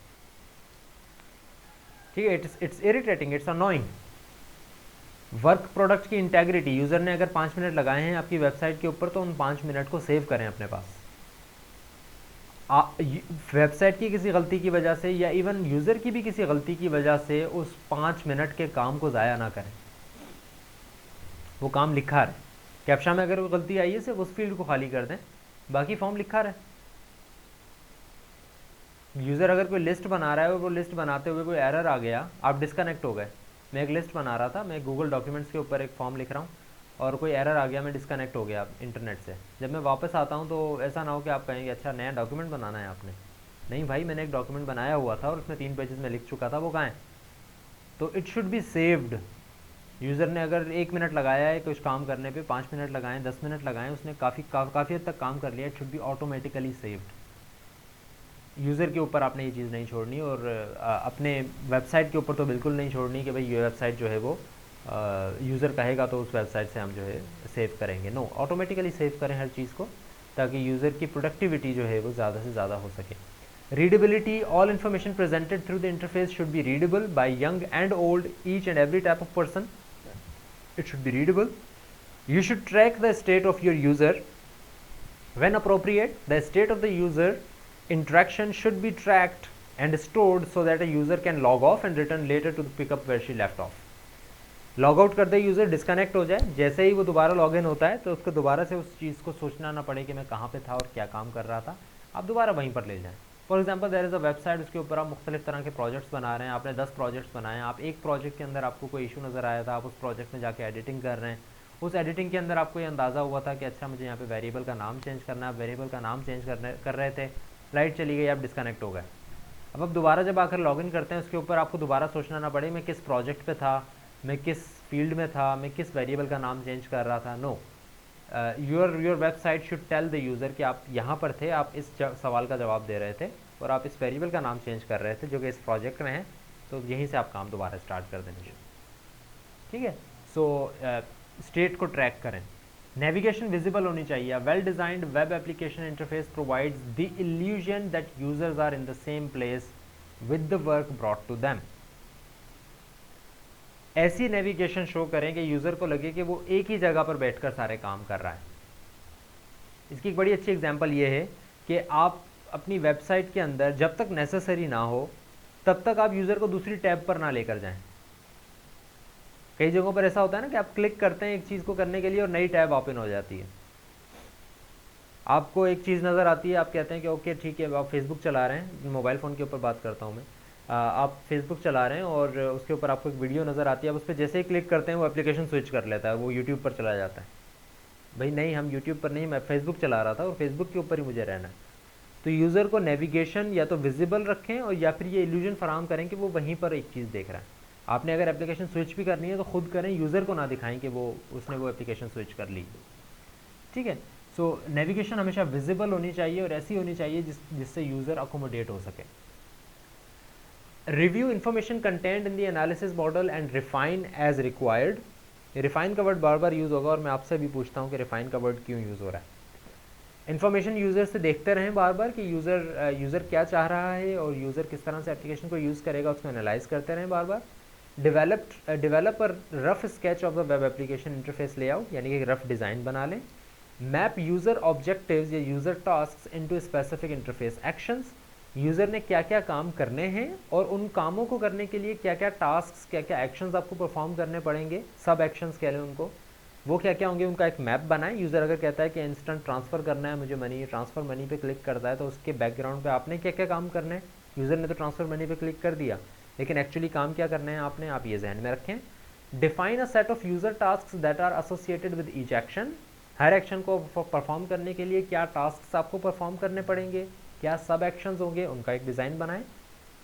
ठीक है। It's irritating, it's annoying. Work product की इंटेग्रिटी, यूज़र ने अगर 5 मिनट लगाए हैं आपकी वेबसाइट के ऊपर तो उन 5 मिनट को सेव करें अपने पास। वेबसाइट की किसी गलती की वजह से या इवन यूज़र की भी किसी गलती की वजह से उस 5 मिनट के काम को ज़ाया ना करें, वो काम लिखा रहे। कैप्चा में अगर कोई गलती आई है सिर्फ उस फील्ड को खाली कर दें, बाकी फॉर्म लिखा रहे। यूज़र अगर कोई लिस्ट बना रहा है और वो लिस्ट बनाते हुए कोई एरर आ गया, आप डिस्कनेक्ट हो गए। मैं एक लिस्ट बना रहा था, मैं गूगल डॉक्यूमेंट्स के ऊपर एक फॉर्म लिख रहा हूँ और कोई एरर आ गया, मैं डिस्कनेक्ट हो गया इंटरनेट से। जब मैं वापस आता हूँ तो ऐसा ना हो कि आप कहेंगे अच्छा नया डॉक्यूमेंट बनाना है आपने। नहीं भाई, मैंने एक डॉक्यूमेंट बनाया हुआ था और उसमें 3 पेजेस में लिख चुका था, वो कहाँ है? तो it should be saved. User ने अगर 1 मिनट लगाया है कुछ काम करने पे, 5 मिनट लगाएं, 10 मिनट लगाएं, उसने काफ़ी हद तक काम कर लिया, it should be automatically saved. User के ऊपर आपने ये चीज़ नहीं छोड़नी, और अपने वेबसाइट के ऊपर तो बिल्कुल नहीं छोड़नी कि भाई ये वेबसाइट जो है वो यूज़र कहेगा तो उस वेबसाइट से हम जो है सेव करेंगे। नो, ऑटोमेटिकली सेव करें हर चीज़ को, ताकि यूज़र की प्रोडक्टिविटी जो है वो ज़्यादा से ज़्यादा हो सके। Readability, all information presented through the interface should be readable by young and old, each and every type of person, it should be readable. You should track the state of your user. When appropriate, the state of the user interaction should be tracked and stored so that a user can log off and return later to pick up where she left off. Log out कर दे यूज़र, डिस्कनेक्ट हो जाए, जैसे ही वो दोबारा लॉग इन होता है तो उसको दोबारा से उस चीज़ को सोचना ना पड़े कि मैं कहाँ पे था और क्या काम कर रहा था, आप दोबारा वहीं पर ले जाएं। For example there is a website, उसके ऊपर आप मुख्तलिफ तरह के प्रोजेक्ट्स बना रहे हैं, आपने 10 प्रोजेक्ट्स बनाए हैं, आप एक प्रोजेक्ट के अंदर आपको कोई इशू नज़र आया था, आप उस प्रोजेक्ट में जाके एडिटिंग कर रहे हैं, उस एडिटिंग के अंदर आपको ये अंदाज़ा हुआ था कि अच्छा मुझे यहाँ पे वेरिएबल का नाम चेंज करना है, आप वेरिएबल का नाम चेंज कर रहे थे, लाइट चली गई, आप डिस्कनेक्ट हो गए। अब आप दोबारा जब आकर लॉगिन करते हैं उसके ऊपर आपको दोबारा सोचना ना पड़े मैं किस प्रोजेक्ट पे था, मैं किस फील्ड में था, मैं किस वेरिएबल का नाम चेंज कर रहा था। No, your website should tell the user कि आप यहाँ पर थे, आप इस सवाल का जवाब दे रहे थे और आप इस वेरिएबल का नाम चेंज कर रहे थे जो कि इस प्रोजेक्ट में है, तो यहीं से आप काम दोबारा स्टार्ट कर देंगे, ठीक है। सो स्टेट को ट्रैक करें। नेविगेशन विजिबल होनी चाहिए। Well designed web application interface provides the illusion that users are in the same place with the work brought to them। ऐसी नेविगेशन शो करें कि यूज़र को लगे कि वो एक ही जगह पर बैठकर सारे काम कर रहा है। इसकी एक बड़ी अच्छी एग्जांपल ये है कि आप अपनी वेबसाइट के अंदर जब तक नेसेसरी ना हो तब तक आप यूज़र को दूसरी टैब पर ना लेकर जाएं। कई जगहों पर ऐसा होता है ना कि आप क्लिक करते हैं एक चीज़ को करने के लिए और नई टैब ओपन हो जाती है। आपको एक चीज़ नज़र आती है, आप कहते हैं कि ओके ठीक है, आप फेसबुक चला रहे हैं, मोबाइल फ़ोन के ऊपर बात करता हूँ मैं, आप फेसबुक चला रहे हैं और उसके ऊपर आपको एक वीडियो नज़र आती है, आप उस पर जैसे ही क्लिक करते हैं वो एप्लीकेशन स्विच कर लेता है, वो यूट्यूब पर चला जाता है। भाई नहीं, हम यूट्यूब पर नहीं, मैं फेसबुक चला रहा था और फेसबुक के ऊपर ही मुझे रहना है। तो यूज़र को नेविगेशन या तो विजिबल रखें और या फिर ये इल्यूजन फराहम करें कि वो वहीं पर एक चीज़ देख रहा है। आपने अगर एप्लीकेशन स्विच भी करनी है तो खुद करें, यूज़र को ना दिखाएं कि वो उसने वो एप्लीकेशन स्विच कर ली। ठीक है, सो नेविगेशन हमेशा विजिबल होनी चाहिए और ऐसी होनी चाहिए जिससे यूज़र अकोमोडेट हो सके। Review information content in the analysis model and refine as required. Refine का वर्ड बार बार यूज़ होगा और मैं आपसे भी पूछता हूँ कि रिफाइन का वर्ड क्यों यूज़ हो रहा है। इन्फॉर्मेशन यूज़र से देखते रहें बार बार कि यूज़र क्या चाह रहा है और यूज़र किस तरह से एप्लीकेशन को यूज़ करेगा, उसको एनालाइज करते रहें बार बार। Develop a rough sketch of the web application interface layout, यानी कि रफ डिज़ाइन बना लें। मैप यूज़र ऑब्जेक्टिव्स या user tasks into specific interface actions. User ने क्या क्या काम करने हैं और उन कामों को करने के लिए क्या क्या टास्क्स, क्या क्या एक्शंस आपको परफॉर्म करने पड़ेंगे, सब एक्शंस कह लें उनको, वो क्या क्या होंगे, उनका एक मैप बनाएं। यूज़र अगर कहता है कि इंस्टेंट ट्रांसफ़र करना है मुझे मनी, ट्रांसफ़र मनी पे क्लिक करता है तो उसके बैकग्राउंड पे आपने क्या क्या काम करने हैं। यूज़र ने तो ट्रांसफ़र मनी पे क्लिक कर दिया, लेकिन एक्चुअली काम क्या करने हैं आपने, आप ये जहन में रखें। Define a set of user task that are associated with each action. हर एक्शन को परफॉर्म करने के लिए क्या टास्क आपको परफॉर्म करने पड़ेंगे, क्या सब एक्शंस होंगे, उनका एक डिज़ाइन बनाएं।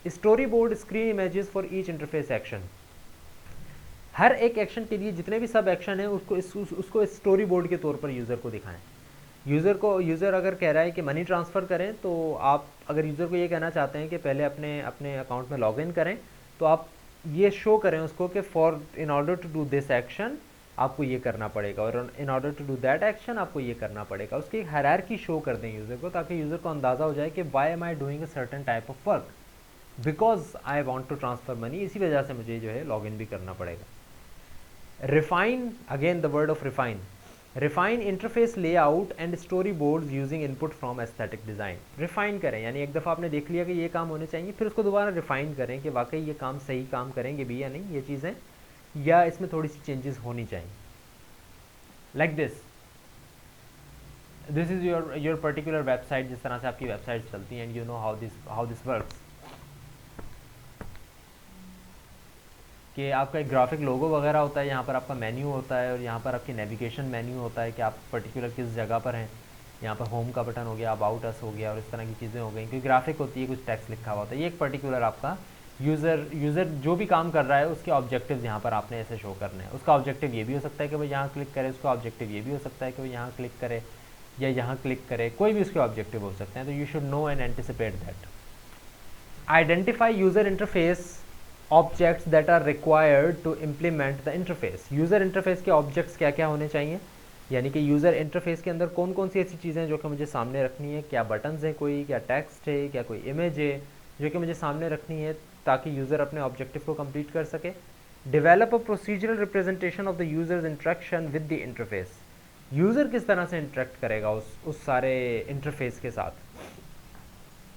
Storyboard screen images for each interface action. हर एक एक्शन के लिए जितने भी सब एक्शन है उसको स्टोरी बोर्ड के तौर पर यूज़र को दिखाएं। यूज़र अगर कह रहा है कि मनी ट्रांसफ़र करें, तो आप अगर यूज़र को ये कहना चाहते हैं कि पहले अपने अकाउंट में लॉगिन करें, तो आप ये शो करें उसको कि in order to do this action आपको ये करना पड़ेगा और in order to do that action आपको ये करना पड़ेगा। उसकी एक हायरार्की शो कर दें यूज़र को, ताकि यूज़र को अंदाज़ा हो जाए कि why am I doing a certain type of work because I want to transfer money, इसी वजह से मुझे जो है लॉगिन भी करना पड़ेगा। Refine, again the word of refine. Refine interface layout and storyboards using input from aesthetic design. Refine करें, यानी एक दफ़ा आपने देख लिया कि ये काम होने चाहिए, फिर उसको दोबारा रिफाइन करें कि वाकई ये काम सही काम करेंगे भी या नहीं ये चीज़ें, या इसमें थोड़ी सी चेंजेस होनी चाहिए। Like this is your particular website, जिस तरह से आपकी वेबसाइट चलती हैं, and you know how this works, कि आपका एक ग्राफिक लोगो वगैरह होता है, यहाँ पर आपका मेन्यू होता है और यहाँ पर आपकी नेविगेशन मेन्यू होता है कि आप पर्टिकुलर किस जगह पर हैं। यहाँ पर होम का बटन हो गया, अबाउट अस हो गया और इस तरह की चीज़ें हो गई, क्योंकि ग्राफिक होती है, कुछ टेक्स्ट लिखा हुआ होता है। ये एक पर्टिकुलर आपका यूज़र जो भी काम कर रहा है उसके ऑब्जेक्टिव यहाँ पर आपने ऐसे शो करने हैं। उसका ऑब्जेक्टिव ये भी हो सकता है कि वो यहाँ क्लिक करे, उसका ऑब्जेक्टिव ये भी हो सकता है कि वो यहाँ क्लिक करे या यहाँ क्लिक करे, कोई भी उसके ऑब्जेक्टिव हो सकते हैं। तो you should know and anticipate that. Identify user interface objects that are required to implement the interface. User interface के ऑब्जेक्ट्स क्या क्या होने चाहिए, यानी कि यूज़र इंटरफेस के अंदर कौन कौन सी ऐसी चीज़ें हैं जो कि मुझे सामने रखनी है, क्या बटन्स हैं, कोई क्या टेक्स्ट है, क्या कोई इमेज है जो कि मुझे सामने रखनी है ताकि यूज़र अपने ऑब्जेक्टिव को कंप्लीट कर सके। Develop a procedural representation of the users interaction with the interface. User किस तरह से इंटरेक्ट करेगा उस सारे इंटरफेस के साथ,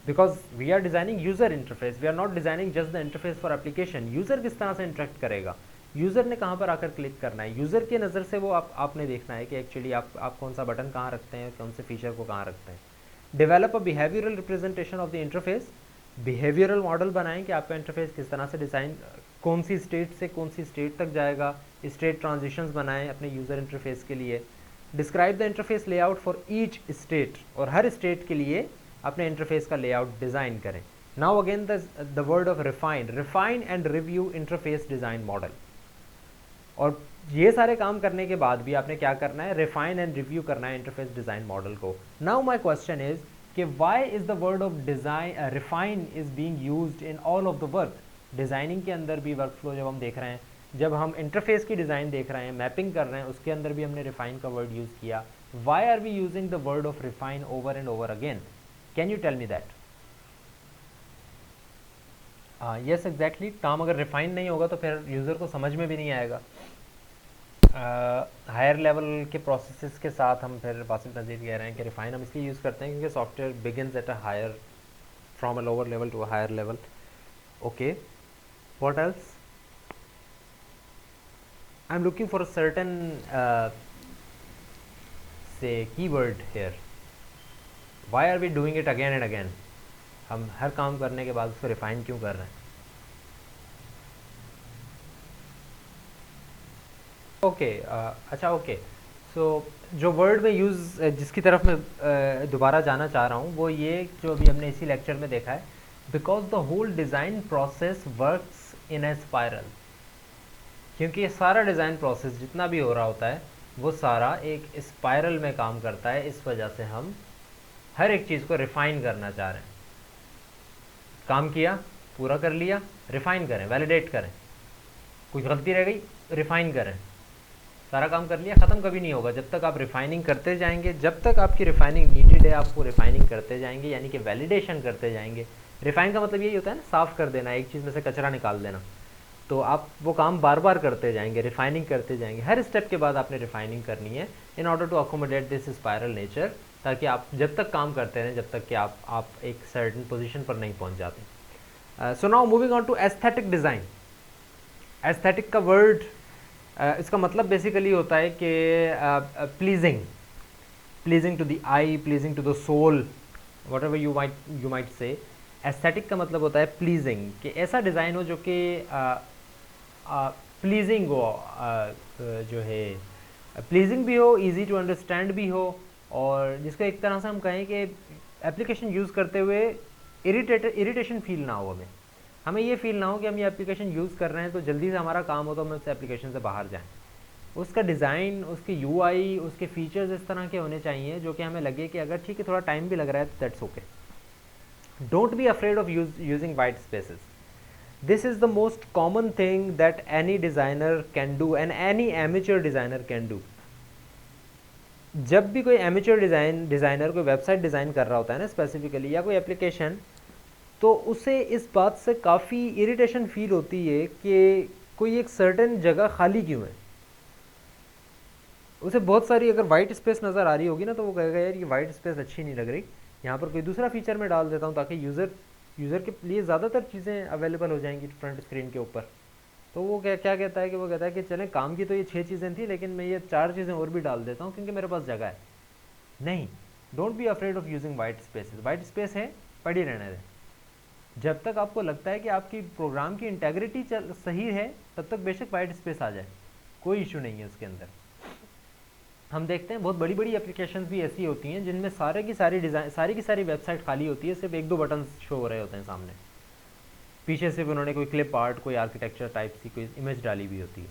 because we are designing user interface, we are not designing just the interface for application। User किस तरह से इंटरेक्ट करेगा, यूज़र ने कहाँ पर आकर क्लिक करना है, यूज़र के नज़र से वो आपने देखना है कि एक्चुअली आप कौन सा बटन कहाँ रखते हैं, कौन से फीचर को कहाँ रखते हैं। Develop a behavioural representation of the interface. Behavioural model बनाएं कि आपका इंटरफेस किस तरह से डिज़ाइन, कौन सी स्टेट से कौन सी स्टेट तक जाएगा, स्टेट ट्रांजिशंस बनाएं अपने यूज़र इंटरफेस के लिए। Describe the interface layout for each state, और हर स्टेट के लिए अपने इंटरफेस का लेआउट डिज़ाइन करें। Now again the word of refine and review interface design model. और ये सारे काम करने के बाद भी आपने क्या करना है, रिफाइन एंड रिव्यू करना है इंटरफेस डिज़ाइन मॉडल को। नाउ माई क्वेश्चन इज कि why is the word of design refine is being used in all of the work. Designing के अंदर भी वर्क फ्लो जब हम देख रहे हैं, जब हम इंटरफेस की डिज़ाइन देख रहे हैं, मैपिंग कर रहे हैं, उसके अंदर भी हमने रिफाइन का वर्ड यूज़ किया। Why are we using the word of refine over and over again? Can you tell me that? Yes exactly, काम अगर रिफाइन नहीं होगा तो फिर यूज़र को समझ में भी नहीं आएगा। हायर लेवल के प्रोसेसेस के साथ हम फिर वासिफ नज़ीर कह रहे हैं कि रिफाइन हम इसलिए यूज़ करते हैं क्योंकि software begins at a higher from a lower level to a higher level. Okay, what else? I am looking for a certain say keyword here. Why are we doing it again and again? हम हर काम करने के बाद उसको रिफाइन क्यों कर रहे हैं? ओके, अच्छा ओके। सो जो वर्ड में यूज़ जिसकी तरफ मैं दोबारा जाना चाह रहा हूँ वो ये जो अभी हमने इसी लेक्चर में देखा है, because the whole design process works in a spiral. क्योंकि ये सारा डिज़ाइन प्रोसेस जितना भी हो रहा होता है वो सारा एक स्पायरल में काम करता है। इस वजह से हम हर एक चीज़ को रिफाइन करना चाह रहे हैं। काम किया, पूरा कर लिया, रिफाइन करें, वैलिडेट करें। कोई गलती रह गई, रिफाइन करें। सारा काम कर लिया, ख़त्म कभी नहीं होगा जब तक आप रिफाइनिंग करते जाएंगे। जब तक आपकी रिफाइनिंग नीडेड है आपको रिफाइनिंग करते जाएंगे, यानी कि वैलिडेशन करते जाएंगे। रिफाइन का मतलब यही होता है ना, साफ़ कर देना, एक चीज़ में से कचरा निकाल देना। तो आप वो काम बार बार करते जाएंगे, रिफाइनिंग करते जाएंगे। हर स्टेप के बाद आपने रिफाइनिंग करनी है in order to accommodate this spiral nature, ताकि आप जब तक काम करते रहें जब तक कि आप एक सर्टेन पोजीशन पर नहीं पहुंच जाते। So now moving on to aesthetic design. Aesthetic का वर्ड इसका मतलब बेसिकली होता है कि pleasing, pleasing to the eye, pleasing to the soul, whatever you might say. Aesthetic का मतलब होता है प्लीजिंग, कि ऐसा डिज़ाइन हो जो कि प्लीजिंग हो, जो है प्लीजिंग भी हो, इजी टू अंडरस्टैंड भी हो, और जिसको एक तरह से हम कहें कि एप्लीकेशन यूज़ करते हुए इरिटेशन फील ना हो। हमें ये फील ना हो कि हम ये एप्लीकेशन यूज़ कर रहे हैं तो जल्दी से हमारा काम हो तो हम उस एप्लीकेशन से बाहर जाएं। उसका डिज़ाइन, उसकी यूआई, उसके फीचर्स इस तरह के होने चाहिए जो कि हमें लगे कि अगर ठीक है थोड़ा टाइम भी लग रहा है तो that's okay. Don't be afraid of using white spaces. This is the most common thing that any designer can do and any amateur designer can do. जब भी कोई एमेच्योर डिज़ाइनर कोई वेबसाइट डिज़ाइन कर रहा होता है ना स्पेसिफिकली, या कोई एप्लीकेशन, तो उसे इस बात से काफ़ी इरिटेशन फील होती है कि कोई एक सर्टेन जगह खाली क्यों है। उसे बहुत सारी अगर वाइट स्पेस नज़र आ रही होगी ना तो वो कहेगा यार ये वाइट स्पेस अच्छी नहीं लग रही, यहाँ पर कोई दूसरा फीचर मैं डाल देता हूँ ताकि यूज़र के लिए ज़्यादातर चीज़ें अवेलेबल हो जाएंगी फ्रंट स्क्रीन के ऊपर। तो वो क्या क्या कहता है कि वो कहता है कि चलें, काम की तो ये 6 चीज़ें थी लेकिन मैं ये 4 चीज़ें और भी डाल देता हूँ क्योंकि मेरे पास जगह है। नहीं, don't be afraid of using white spaces. White space है, पड़ी रहने दें। जब तक आपको लगता है कि आपकी प्रोग्राम की इंटेग्रिटी सही है तब तक बेशक वाइट स्पेस आ जाए, कोई इशू नहीं है उसके अंदर। हम देखते हैं बहुत बड़ी बड़ी एप्लीकेशंस भी ऐसी होती हैं जिनमें सारी की सारी वेबसाइट खाली होती है, सिर्फ एक दो बटन शो हो रहे होते हैं सामने, पीछे सिर्फ उन्होंने कोई क्लिप आर्ट, कोई आर्किटेक्चर टाइप सी कोई इमेज डाली हुई होती है।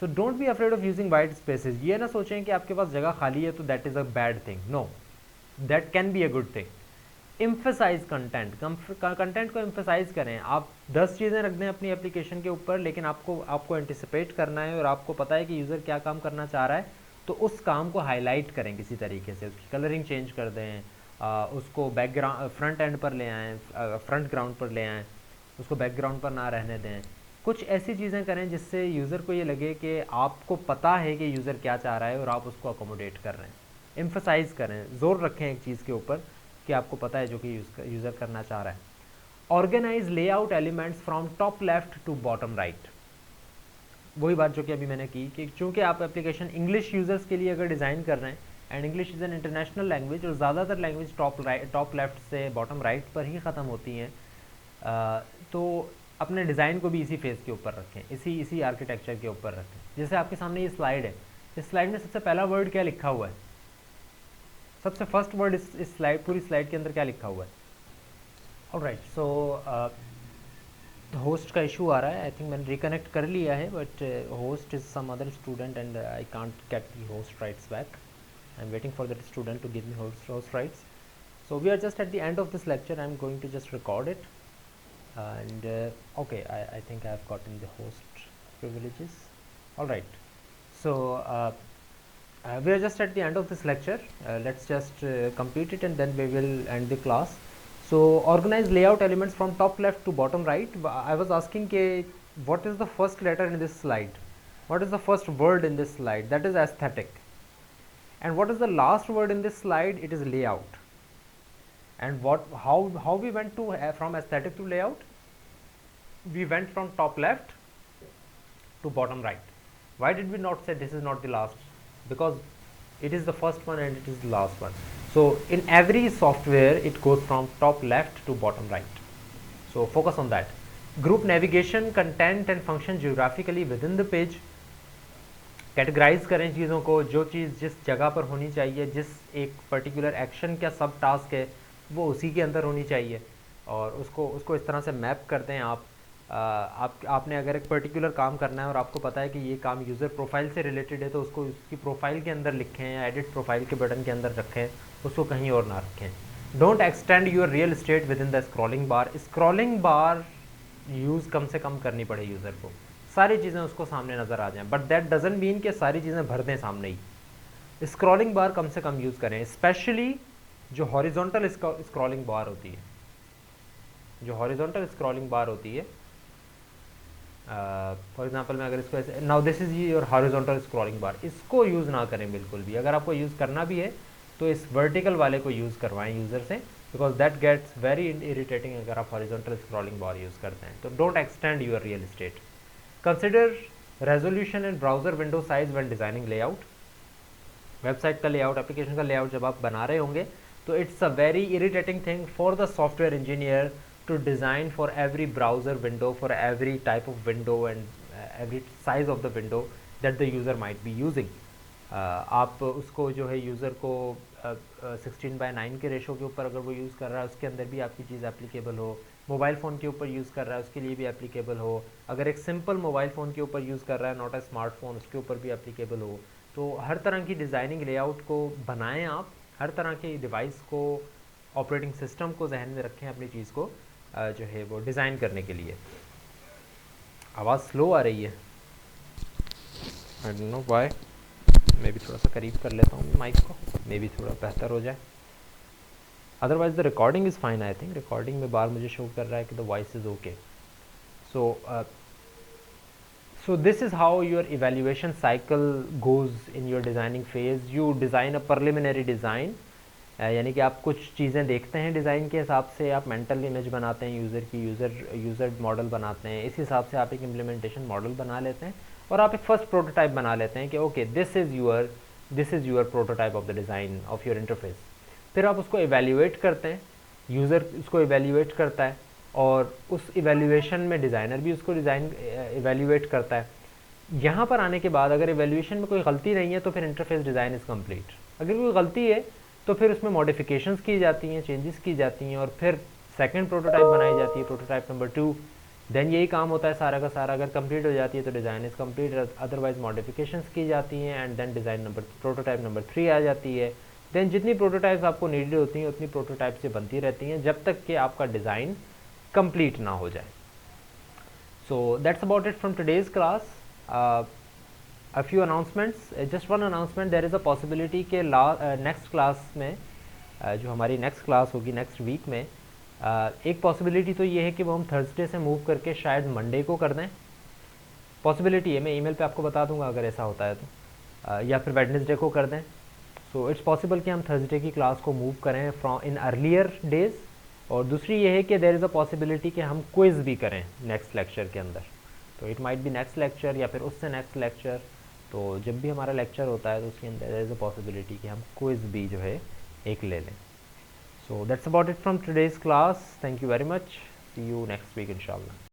तो don't be afraid of using white spaces. ये ना सोचें कि आपके पास जगह खाली है तो that is a bad thing. No, that can be a good thing. Emphasize content, content को एम्फेसाइज करें। आप 10 चीज़ें रख दें अपनी एप्लीकेशन के ऊपर, लेकिन आपको एंटिसिपेट करना है और आपको पता है कि यूज़र क्या काम करना चाह रहा है, तो उस काम को हाईलाइट करें किसी तरीके से, उसकी कलरिंग चेंज कर दें, उसको बैकग्राउंड फ्रंट एंड पर ले आएँ, फ्रंट ग्राउंड पर ले आएँ, उसको बैकग्राउंड पर ना रहने दें। कुछ ऐसी चीज़ें करें जिससे यूज़र को ये लगे कि आपको पता है कि यूज़र क्या चाह रहा है और आप उसको अकोमोडेट कर रहे हैं। एम्फेसाइज करें, ज़ोर रखें एक चीज़ के ऊपर कि आपको पता है जो कि यूज़र करना चाह रहा है। Organize layout elements from top left to bottom right. वही बात जो कि अभी मैंने की कि चूंकि आप एप्लीकेशन इंग्लिश यूज़र्स के लिए अगर डिज़ाइन कर रहे हैं, and English is an international language, और ज़्यादातर लैंग्वेज टॉप लेफ्ट से बॉटम राइट पर ही ख़त्म होती हैं, तो अपने डिज़ाइन को भी इसी फेस के ऊपर रखें, इसी आर्किटेक्चर के ऊपर रखें। जैसे आपके सामने ये स्लाइड है, इस स्लाइड में सबसे पहला वर्ड क्या लिखा हुआ है? सबसे फर्स्ट वर्ड इस स्लाइड, पूरी स्लाइड के अंदर क्या लिखा हुआ है? ऑलराइट, सो होस्ट का इशू आ रहा है। आई थिंक मैंने रिकनेक्ट कर लिया है, but host is some other student and I can't get the host rights back. I am waiting for that student to give me host rights. So we are just at the end of this lecture. I'm going to just record it, and okay, I think I have gotten the host privileges. All right, so we are just at the end of this lecture. Let's just complete it and then we will end the class. So organize layout elements from top left to bottom right. I was asking ke what is the first letter in this slide, what is the first word in this slide? That is aesthetic. And what is the last word in this slide? It is layout. And how we went to from aesthetic to layout? We went from top left to bottom right. Why did we not say this is not the last? Because it is the first one and it is the last one. So in every software it goes from top left to bottom right. So focus on that. Group navigation, content and function geographically within the page. Categorize करें चीज़ों को, जो चीज़ जिस जगह पर होनी चाहिए, जिस एक पर्टिकुलर एक्शन का सब टास्क है वो उसी के अंदर होनी चाहिए, और उसको इस तरह से मैप करते हैं आप। आपने अगर एक पर्टिकुलर काम करना है और आपको पता है कि ये काम यूज़र प्रोफाइल से रिलेटेड है, तो उसको उसकी प्रोफाइल के अंदर लिखें या एडिट प्रोफाइल के बटन के अंदर रखें, उसको कहीं और ना रखें। Don't extend your real estate within the scrolling bar. Scrolling bar use कम से कम करनी पड़े यूज़र को, सारी चीज़ें उसको सामने नज़र आ जाएं, बट दैट डजंट मीन कि सारी चीज़ें भर दें सामने ही। स्क्रॉलिंग बार कम से कम यूज़ करें, स्पेशली जो हॉरिजॉन्टल स्क्रॉलिंग बार होती है, जो हॉरिजॉन्टल स्क्रॉलिंग बार होती है। फॉर एग्जांपल मैं अगर इसको ऐसे, now this is your horizontal scrolling bar, इसको यूज़ ना करें बिल्कुल भी। अगर आपको यूज़ करना भी है तो इस वर्टिकल वाले को यूज़ करवाएं यूज़र से, because that gets very irritating अगर आप हॉरिजॉन्टल स्क्रॉलिंग बार यूज़ करते हैं। तो don't extend your real estate. Consider resolution and browser window size when designing layout. Website का लेआउट, एप्लीकेशन का लेआउट जब आप बना रहे होंगे तो it's a very irritating thing for the software engineer to design for every browser window, for every type of window and every size of the window that the user might be using. आप उसको जो है यूज़र को 16:9 के रेशो के ऊपर अगर वो यूज़ कर रहा है उसके अंदर भी आपकी चीज़ एप्लीकेबल हो, मोबाइल फ़ोन के ऊपर यूज़ कर रहा है उसके लिए भी एप्लीकेबल हो, अगर एक सिंपल मोबाइल फ़ोन के ऊपर यूज़ कर रहा है, नॉट अ स्मार्टफोन, उसके ऊपर भी एप्लीकेबल हो। तो हर तरह की डिज़ाइनिंग लेआउट को बनाएं आप, हर तरह के डिवाइस को, ऑपरेटिंग सिस्टम को जहन में रखें अपनी चीज़ को जो है वो डिज़ाइन करने के लिए। आवाज़ स्लो आ रही है, आई डोंट नो व्हाई। मैं भी थोड़ा सा करीब कर लेता हूँ माइक को, मे भी थोड़ा बेहतर हो जाए। Otherwise the recording is fine. I think recording में बार मुझे शो कर रहा है कि the voice is okay. So this is how your evaluation cycle goes in your designing phase. You design a preliminary design, यानी कि आप कुछ चीज़ें देखते हैं डिज़ाइन के हिसाब से, आप मेंटल इमेज बनाते हैं यूज़र की, यूज़र मॉडल बनाते हैं, इस हिसाब से आप एक इम्प्लीमेंटेशन मॉडल बना लेते हैं और आप एक फ़र्स्ट प्रोटोटाइप बना लेते हैं कि okay this is your prototype of the design of your interface. फिर आप उसको इवेल्यूएट करते हैं, यूज़र उसको इवेल्यूएट करता है और उस इवेल्यूएशन में डिज़ाइनर भी उसको इवेल्यूएट करता है। यहाँ पर आने के बाद अगर इवेल्यूएशन में कोई गलती नहीं है तो फिर इंटरफेस डिज़ाइन इज़ कम्प्लीट। अगर कोई गलती है तो फिर उसमें मॉडिफिकेशंस की जाती हैं, चेंजेस की जाती हैं और फिर सेकंड प्रोटोटाइप बनाई जाती है, प्रोटोटाइप नंबर 2। देन यही काम होता है सारा का सारा। अगर कंप्लीट हो जाती है तो design is complete, otherwise modifications की जाती हैं एंड देन प्रोटोटाइप नंबर 3 आ जाती है। देन जितनी प्रोटोटाइप्स आपको नीडेड होती हैं उतनी प्रोटोटाइप से बनती रहती हैं जब तक कि आपका डिज़ाइन कंप्लीट ना हो जाए। सो that's about it from today's class. A few announcements, just one announcement, there is a possibility कि नेक्स्ट क्लास में जो हमारी नेक्स्ट क्लास होगी नेक्स्ट वीक में, एक पॉसिबिलिटी तो ये है कि वो हम थर्सडे से मूव करके शायद मंडे को कर दें। पॉसिबिलिटी है, मैं ईमेल पे आपको बता दूंगा अगर ऐसा होता है तो, या फिर वेडनेसडे को कर दें। सो इट्स पॉसिबल कि हम थर्सडे की क्लास को मूव करें फ्रॉम इन अर्लियर डेज। और दूसरी ये है कि देयर इज़ अ पॉसिबिलिटी कि हम क्विज़ भी करें नेक्स्ट लेक्चर के अंदर। तो it might be next lecture या फिर उससे नेक्स्ट लेक्चर। तो जब भी हमारा लेक्चर होता है तो उसके अंदर देयर इज़ अ पॉसिबिलिटी कि हम क्विज़ भी जो है एक ले लें। So that's about it from today's class. Thank you very much. See you next week इंशाल्लाह।